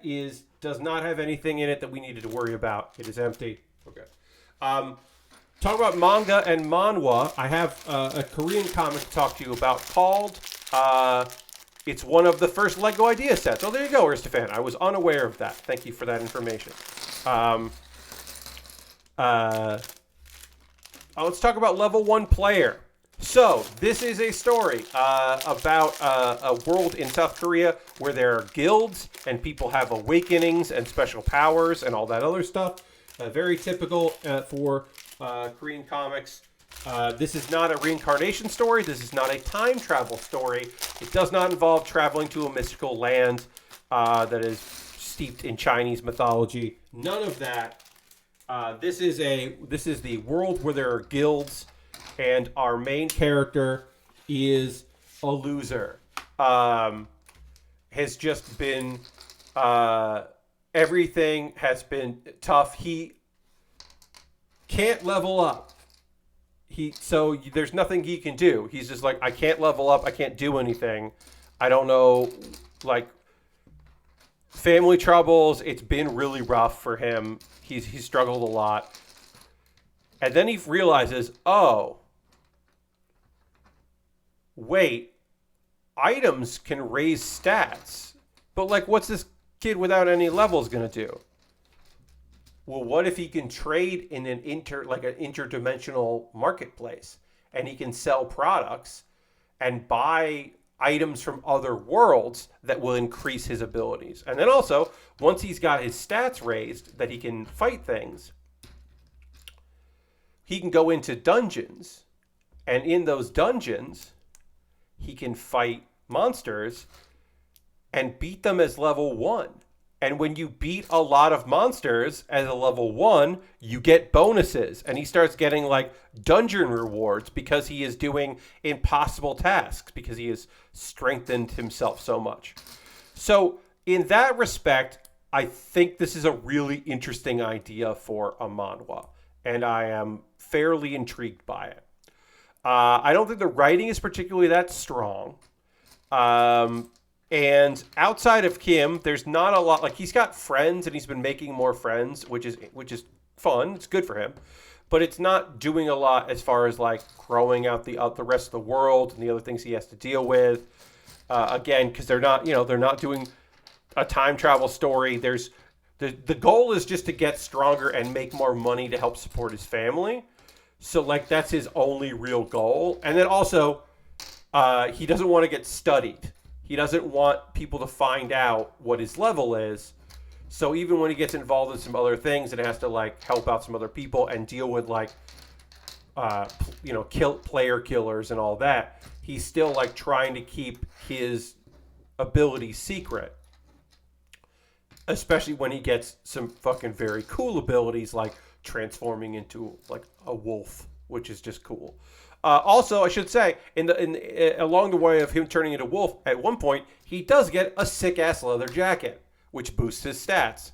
does not have anything in it that we needed to worry about. It is empty. Okay. Talk about manga and manhwa. I have a Korean comic to talk to you about called. It's one of the first Lego Idea sets. Oh, there you go, Aristophan. I was unaware of that. Thank you for that information. Let's talk about level 1 player. So, this is a story about a world in South Korea where there are guilds and people have awakenings and special powers and all that other stuff. Very typical for Korean comics. This is not a reincarnation story. This is not a time travel story. It does not involve traveling to a mystical land that is steeped in Chinese mythology. None of that. This is the world where there are guilds. And our main character is a loser. Has just been, everything has been tough. He can't level up. So there's nothing he can do. He's just like, I can't level up. I can't do anything. I don't know, like, family troubles. It's been really rough for him. He's struggled a lot. And then he realizes, oh, wait, items can raise stats. But, like, what's this kid without any levels going to do? Well, what if he can trade in an interdimensional marketplace, and he can sell products and buy items from other worlds that will increase his abilities? And then also, once he's got his stats raised that he can fight things, he can go into dungeons, and in those dungeons, he can fight monsters and beat them as level 1. And when you beat a lot of monsters as a level 1, you get bonuses. And he starts getting like dungeon rewards because he is doing impossible tasks, because he has strengthened himself so much. So in that respect, I think this is a really interesting idea for a manhwa. And I am fairly intrigued by it. I don't think the writing is particularly that strong. And outside of Kim, there's not a lot. Like, he's got friends and he's been making more friends, which is fun. It's good for him. But it's not doing a lot as far as like growing out the rest of the world and the other things he has to deal with. Again, because they're not doing a time travel story. The goal is just to get stronger and make more money to help support his family. So, like, that's his only real goal. And then also, he doesn't want to get studied. He doesn't want people to find out what his level is. So even when he gets involved in some other things and has to, like, help out some other people and deal with, like, player killers and all that, he's still, like, trying to keep his ability secret. especially when he gets some fucking very cool abilities like transforming into like a wolf, which is just cool. Also, I should say, along the way of him turning into a wolf, at one point he does get a sick ass leather jacket, which boosts his stats,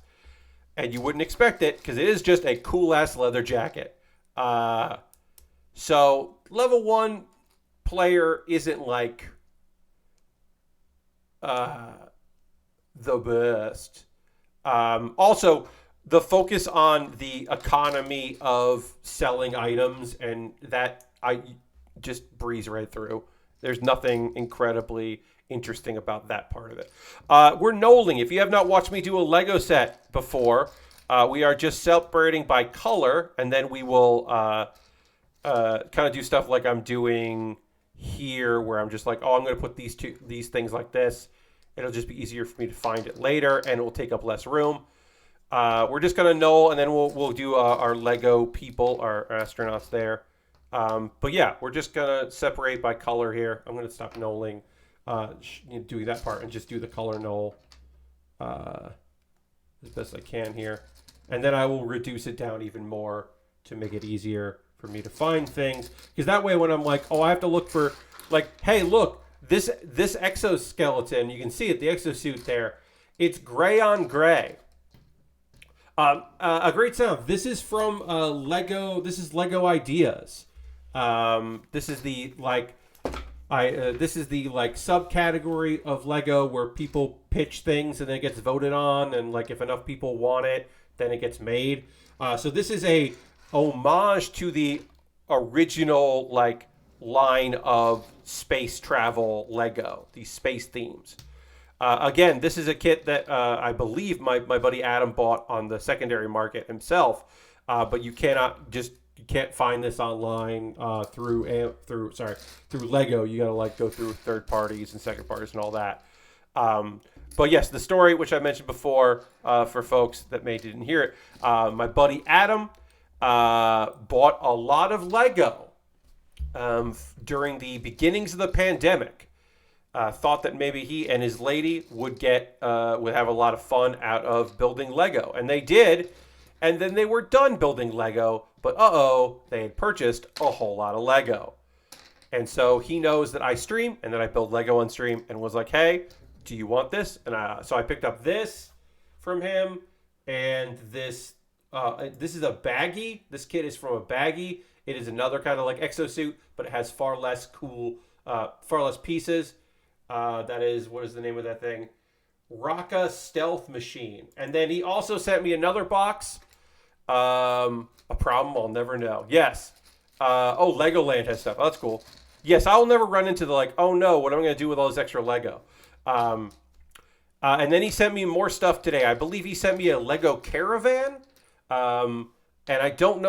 and you wouldn't expect it because it is just a cool ass leather jacket. So level 1 player isn't like the best. Also, the focus on the economy of selling items, and that I just breeze right through. There's nothing incredibly interesting about that part of it. We're knolling. If you have not watched me do a Lego set before, we are just separating by color, and then we will kind of do stuff like I'm doing here, where I'm just like, oh, I'm going to put these things like this. It'll just be easier for me to find it later, and it will take up less room. We're just going to null, and then we'll do our Lego people, our astronauts there. But yeah, we're just going to separate by color here. I'm going to stop nulling, doing that part, and just do the color null as best I can here. And then I will reduce it down even more to make it easier for me to find things. Because that way when I'm like, oh, I have to look for, like, hey, look, this exoskeleton, you can see it, the exosuit there, it's gray on gray. A great sound. This is from Lego. This is Lego Ideas. This is the subcategory of Lego where people pitch things and then it gets voted on, and like if enough people want it, then it gets made. So this is a homage to the original like line of space travel Lego, these space themes. Again, this is a kit that I believe my buddy Adam bought on the secondary market himself, but you can't find this online through Lego. You gotta like go through third parties and second parties and all that. But yes, the story which I mentioned before for folks that didn't hear it, my buddy Adam bought a lot of Lego during the beginnings of the pandemic. Thought that maybe he and his lady would have a lot of fun out of building Lego, and they did. And then they were done building Lego, but they had purchased a whole lot of Lego. And so he knows that I stream and that I build Lego on stream, and was like, hey, do you want this? And so I picked up this from him, and this is a baggie. This kit is from a baggie. It is another kind of like exosuit, but it has far less pieces. That is, what is the name of that thing? Raka Stealth Machine. And then he also sent me another box. A problem I'll never know. Yes. Legoland has stuff. Oh, that's cool. Yes, I'll never run into the like, oh no, what am I going to do with all this extra Lego? And then he sent me more stuff today. I believe he sent me a Lego Caravan. And I don't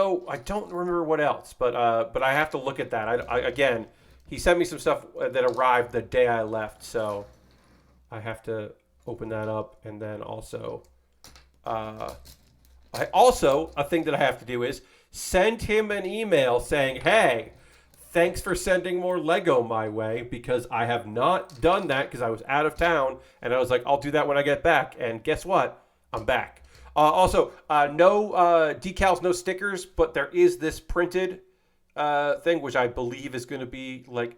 remember what else, but I have to look at that. Again, he sent me some stuff that arrived the day I left, so I have to open that up. And then also, a thing that I have to do is send him an email saying, hey, thanks for sending more Lego my way, because I have not done that because I was out of town, and I was like, I'll do that when I get back. And guess what? I'm back. No decals, no stickers, but there is this printed thing, which I believe is going to be like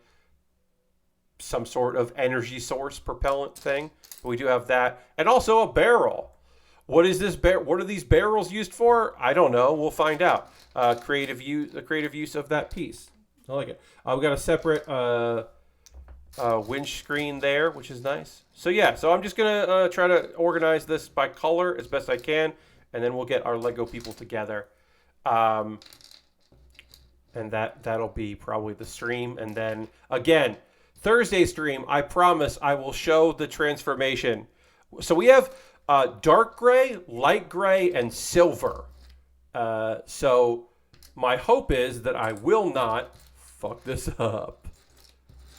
some sort of energy source propellant thing. But we do have that, and also a barrel. What is this What are these barrels used for? I don't know. We'll find out. Creative use of that piece. I like it. We've got a separate windscreen there, which is nice. So yeah, so I'm just gonna try to organize this by color as best I can, and then we'll get our Lego people together. And that'll be probably the stream. And then again, Thursday stream, I promise I will show the transformation. So we have dark gray, light gray, and silver. So my hope is that I will not fuck this up.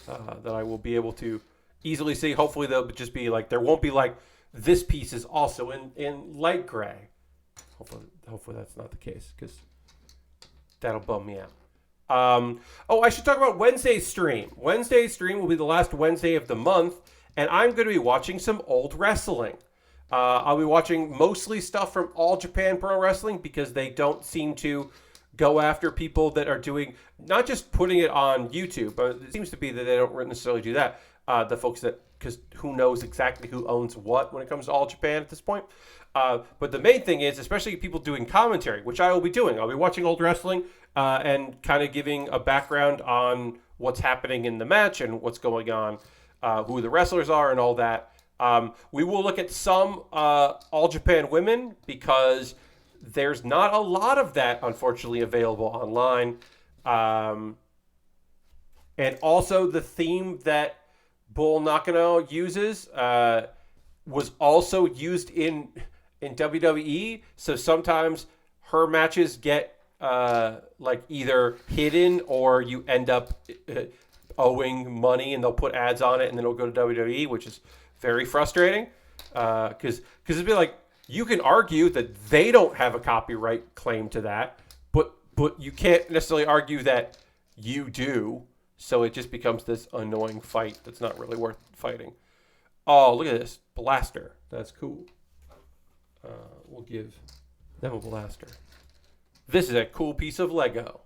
That I will be able to easily see. Hopefully they'll just be like, there won't be like, this piece is also in light gray. Hopefully that's not the case, because that'll bum me out. I should talk about Wednesday's stream. Wednesday's stream will be the last Wednesday of the month, and I'm going to be watching some old wrestling. I'll be watching mostly stuff from All Japan Pro Wrestling because they don't seem to go after people that are doing, not just putting it on YouTube, but it seems to be that they don't necessarily do that. The folks that, because who knows exactly who owns what when it comes to All Japan at this point. But the main thing is, especially people doing commentary, which I will be doing. I'll be watching old wrestling and kind of giving a background on what's happening in the match and what's going on, who the wrestlers are and all that. We will look at some All Japan women because there's not a lot of that, unfortunately, available online. And also the theme that Bull Nakano uses was also used in WWE. So sometimes her matches get like either hidden or you end up owing money and they'll put ads on it and then it'll go to WWE, which is very frustrating because it'd be like, you can argue that they don't have a copyright claim to that, but you can't necessarily argue that you do. So it just becomes this annoying fight that's not really worth fighting. Oh, look at this. Blaster. That's cool. We'll give them a blaster. This is a cool piece of Lego.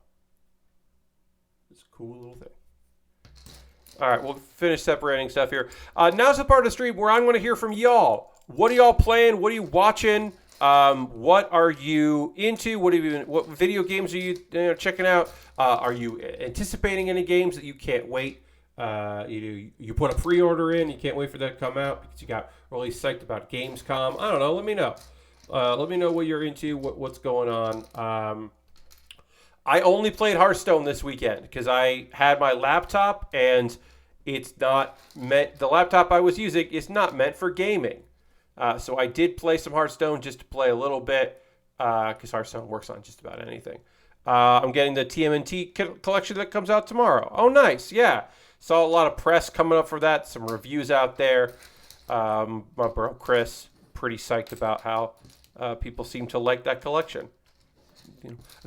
It's a cool little thing. All right, we'll finish separating stuff here. Now's the part of the stream where I'm going to hear from y'all. What are y'all playing? What are you watching? What are you into? What video games are you checking out? Are you anticipating any games that you can't wait? You put a pre-order in, you can't wait for that to come out because you got really psyched about Gamescom. I don't know. Let me know. Let me know what you're into, what's going on. I only played Hearthstone this weekend because I had my laptop and it's not meant. The laptop I was using is not meant for gaming. So I did play some Hearthstone just to play a little bit because Hearthstone works on just about anything. I'm getting the TMNT collection that comes out tomorrow. Oh, nice. Yeah. Saw a lot of press coming up for that. Some reviews out there. My bro Chris, pretty psyched about how people seem to like that collection.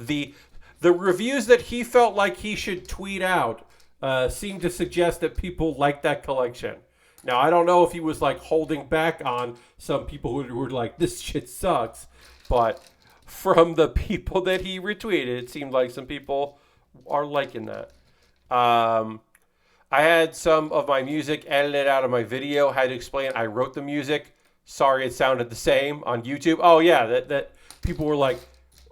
The reviews that he felt like he should tweet out seemed to suggest that people like that collection. Now, I don't know if he was like holding back on some people who were like, this shit sucks. But from the people that he retweeted, it seemed like some people are liking that. I had some of my music edited out of my video. Had to explain I wrote the music. Sorry it sounded the same on YouTube. Oh, yeah, that people were like,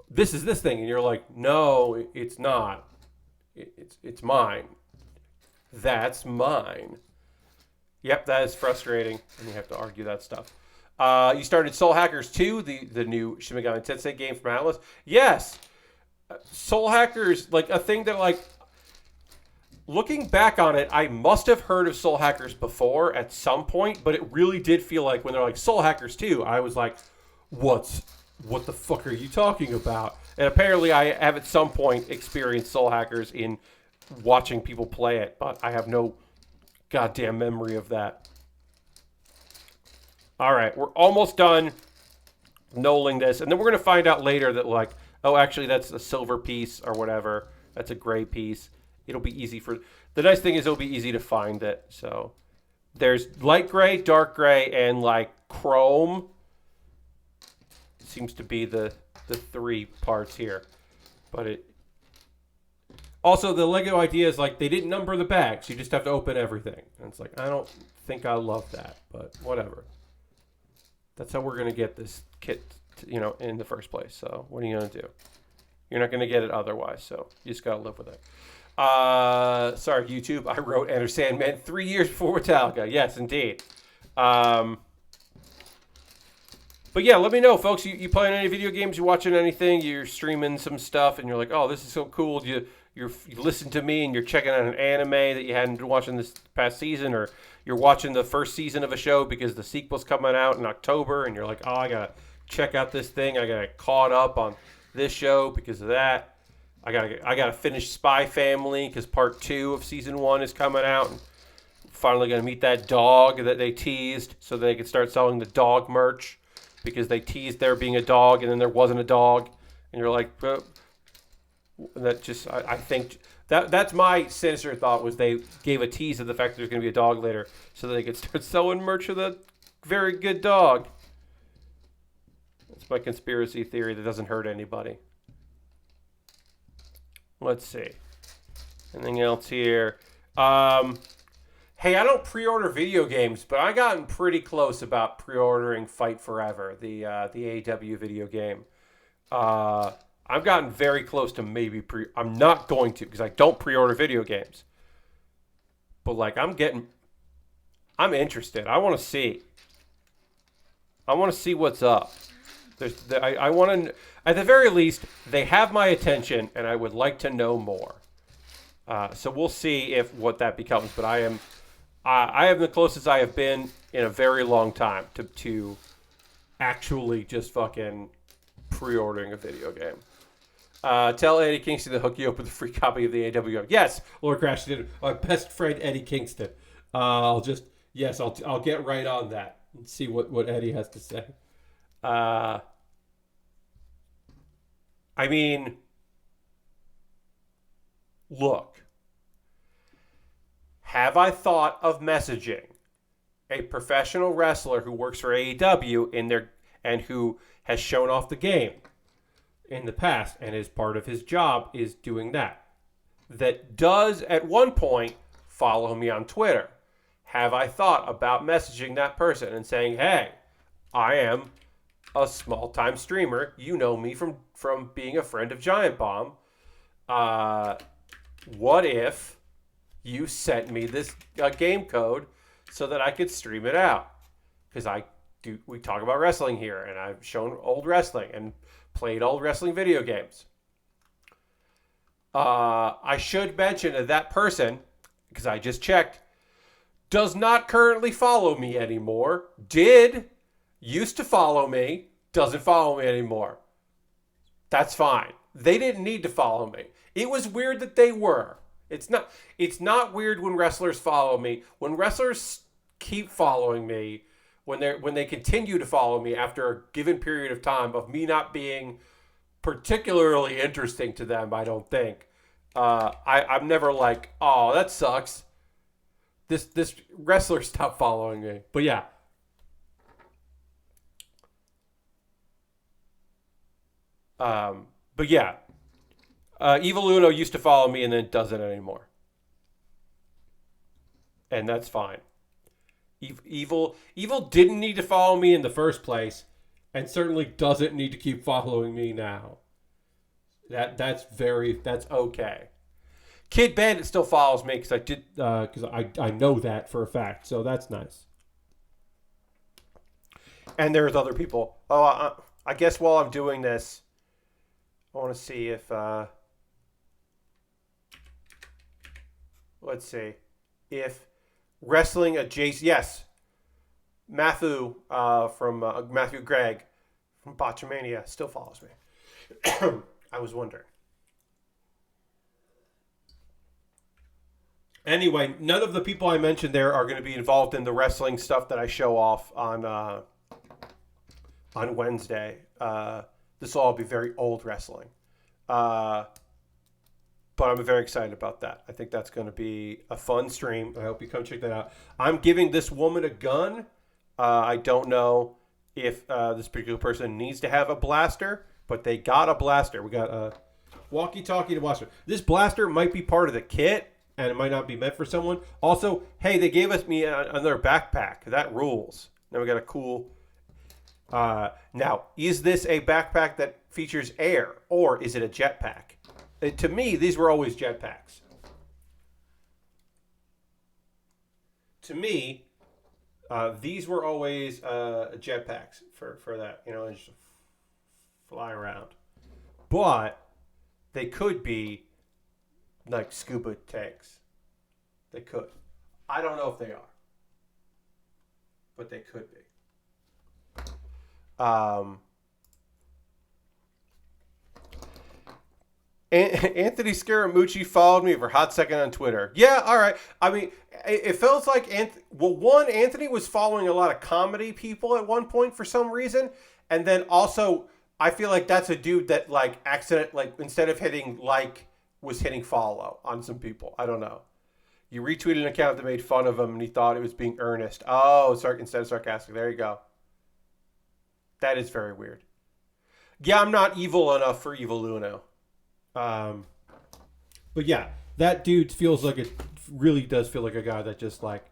this is this thing. And you're like, no, it's not. It's mine. That's mine. Yep, that is frustrating, and you have to argue that stuff. You started Soul Hackers 2, the new Shin Megami Tensei game from Atlas. Yes, Soul Hackers, like a thing that, like, looking back on it, I must have heard of Soul Hackers before at some point, but it really did feel like when they're like, Soul Hackers 2, I was like, what the fuck are you talking about? And apparently I have at some point experienced Soul Hackers in watching people play it, but I have no goddamn memory of that. All right, we're almost done knolling this, and then we're going to find out later that, like, oh, actually, that's a silver piece or whatever. That's a gray piece. It'll be easy for... The nice thing is it'll be easy to find it. So there's light gray, dark gray, and, like, chrome. Seems to be the three parts here. But it... Also, the Lego idea is, like, they didn't number the bags. You just have to open everything. And it's like, I don't think I love that, but whatever. That's how we're going to get this kit, in the first place. So what are you going to do? You're not going to get it otherwise, so you just got to live with it. Sorry, YouTube. I wrote Enter Sandman 3 years before Metallica. Yes, indeed. But yeah, let me know, folks. You playing any video games? You watching anything? You're streaming some stuff, and you're like, oh, this is so cool. You listen to me and you're checking out an anime that you hadn't been watching this past season, or you're watching the first season of a show because the sequel's coming out in October, and you're like, oh, I gotta check out this thing. I gotta get caught up on this show because of that. I gotta finish Spy Family because part 2 of season 1 is coming out. And finally gonna meet that dog that they teased so they could start selling the dog merch because they teased there being a dog and then there wasn't a dog, and you're like. That just, I think, that's my sinister thought was they gave a tease of the fact there's going to be a dog later so that they could start selling merch of the very good dog. It's my conspiracy theory that doesn't hurt anybody. Let's see. Anything else here? Hey, I don't pre-order video games, but I gotten pretty close about pre-ordering Fight Forever, the AEW video game. I've gotten very close to maybe I'm not going to because I don't pre-order video games. But like I'm interested. I want to see. I want to see what's up. I want to, at the very least, they have my attention, and I would like to know more. So we'll see what that becomes. But I am the closest I have been in a very long time to actually just fucking pre-ordering a video game. Tell Eddie Kingston to hook you up with a free copy of the AW. Yes, Lord Crash did. My best friend Eddie Kingston. I'll get right on that and see what Eddie has to say. I mean, look. Have I thought of messaging a professional wrestler who works for AEW and who has shown off the game in the past and is part of his job is doing that does at one point follow me on Twitter? Have I thought about messaging that person and saying, hey, I am a small-time streamer. You know me from being a friend of Giant Bomb. What if you sent me this game code so that I could stream it out? Because we talk about wrestling here, and I've shown old wrestling and played old wrestling video games. I should mention that person, because I just checked, does not currently follow me anymore. Used to follow me, doesn't follow me anymore. That's fine. They didn't need to follow me. It was weird that they were. It's not weird when wrestlers follow me. When wrestlers keep following me, when they continue to follow me after a given period of time of me not being particularly interesting to them, I don't think. I'm never like, oh, that sucks. This wrestler stopped following me. But yeah. Evil Uno used to follow me and then doesn't anymore. And that's fine. Evil didn't need to follow me in the first place, and certainly doesn't need to keep following me now. That's okay. Kid Bandit still follows me because I know that for a fact, so that's nice. And there's other people. I guess while I'm doing this, I want to see if let's see if wrestling adjacent. Yes, Matthew from Matthew Gregg from Botchamania still follows me. I was wondering. Anyway, none of the people I mentioned there are going to be involved in the wrestling stuff that I show off on Wednesday. This will all be very old wrestling. But I'm very excited about that. I think that's going to be a fun stream. I hope you come check that out. I'm giving this woman a gun. I don't know if this particular person needs to have a blaster, but they got a blaster. We got a walkie-talkie to blaster. This blaster might be part of the kit, and it might not be meant for someone. Also, hey, they gave me another backpack. That rules. Now we got a cool... now, is this a backpack that features air, or is it a jetpack? To me, these were always jetpacks. To me, these were always jetpacks for that, and just fly around. But they could be like scuba tanks. They could. I don't know if they are, but they could be. Anthony Scaramucci followed me for a hot second on Twitter. Yeah, all right. I mean, it feels like Anthony was following a lot of comedy people at one point for some reason, and then also I feel like that's a dude that instead of hitting like was hitting follow on some people. I don't know. You retweeted an account that made fun of him, and he thought it was being earnest. Oh, instead of sarcastic. There you go. That is very weird. Yeah, I'm not evil enough for Evil Uno. But yeah, that dude feels like it really does feel like a guy that just like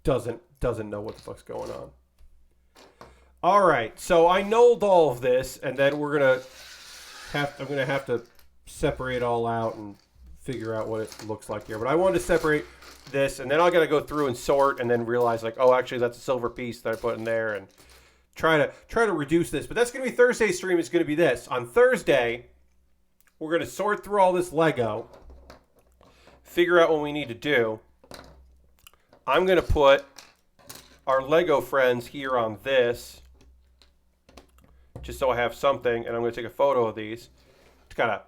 doesn't know what the fuck's going on. All right, so I knolled all of this, and then I'm gonna have to separate it all out and figure out what it looks like here. But I wanted to separate this, and then I gotta go through and sort, and then realize like, oh, actually that's a silver piece that I put in there, and try to reduce this. But that's gonna be Thursday's stream. Is gonna be this on Thursday. We're gonna sort through all this Lego, figure out what we need to do. I'm gonna put our Lego friends here on this, just so I have something, and I'm going to take a photo of these to kind of,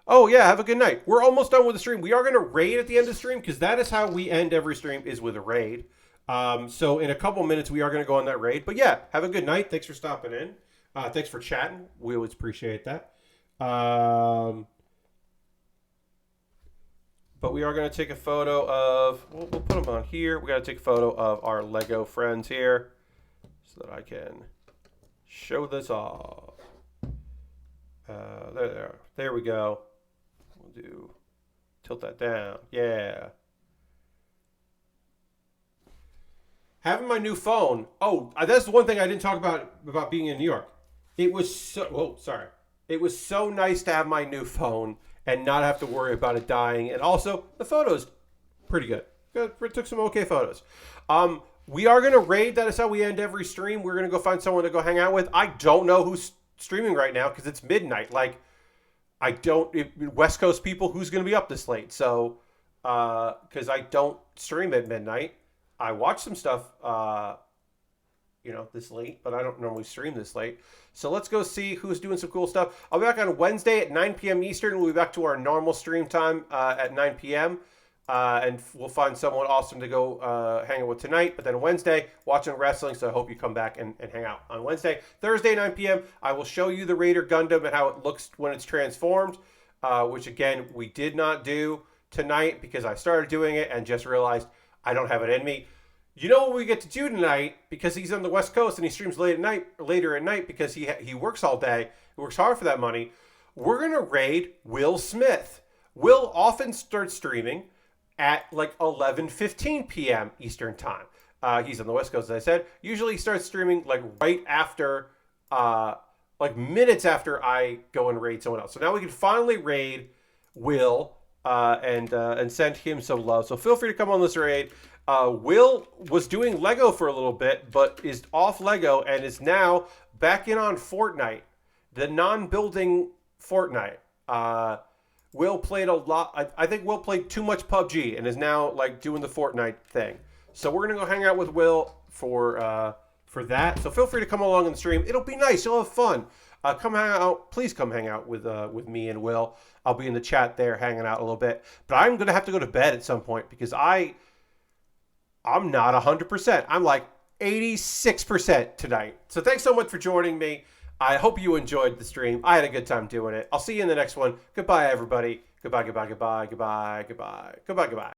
oh yeah, have a good night. We're almost done with the stream. We are going to raid at the end of the stream, because that is how we end every stream, is with a raid. So in a couple minutes, we are going to go on that raid. But yeah, have a good night. Thanks for stopping in. Thanks for chatting. We always appreciate that. But we are going to take a photo of, we'll put them on here. We got to take a photo of our Lego friends here so that I can show this off. There we go. We'll tilt that down. Yeah. Having my new phone. Oh, that's the one thing I didn't talk about being in New York. It was so, It was so nice to have my new phone and not have to worry about it dying. And also, the photos, pretty good. We took some okay photos. We are going to raid. That is how we end every stream. We're going to go find someone to go hang out with. I don't know who's streaming right now because it's midnight. Like, West Coast people, who's going to be up this late? So, because I don't stream at midnight. I watch some stuff, this late, but I don't normally stream this late. So let's go see who's doing some cool stuff. I'll be back on Wednesday at 9 p.m. Eastern. We'll be back to our normal stream time at 9 p.m. And we'll find someone awesome to go hang out with tonight. But then Wednesday, watching wrestling. So I hope you come back and hang out on Wednesday. Thursday, 9 p.m., I will show you the Raider Gundam and how it looks when it's transformed, which, again, we did not do tonight because I started doing it and just realized I don't have it in me. You know what we get to do tonight, because he's on the West Coast and he streams later at night because he works all day. He works hard for that money. We're going to raid Will Smith. Will often starts streaming at like 11:15 p.m. Eastern time. He's on the West Coast, as I said. Usually he starts streaming like right after, like minutes after I go and raid someone else. So now we can finally raid Will and send him some love. So feel free to come on this raid. Will was doing Lego for a little bit, but is off Lego and is now back in on Fortnite, the non-building Fortnite. Will played a lot. I think Will played too much PUBG and is now like doing the Fortnite thing. So we're gonna go hang out with Will for that. So feel free to come along in the stream. It'll be nice. You'll have fun. Come hang out. Please come hang out with me and Will. I'll be in the chat there hanging out a little bit. But I'm gonna have to go to bed at some point because I'm not 100%. I'm like 86% tonight. So thanks so much for joining me. I hope you enjoyed the stream. I had a good time doing it. I'll see you in the next one. Goodbye, everybody. Goodbye, goodbye, goodbye, goodbye, goodbye, goodbye, goodbye.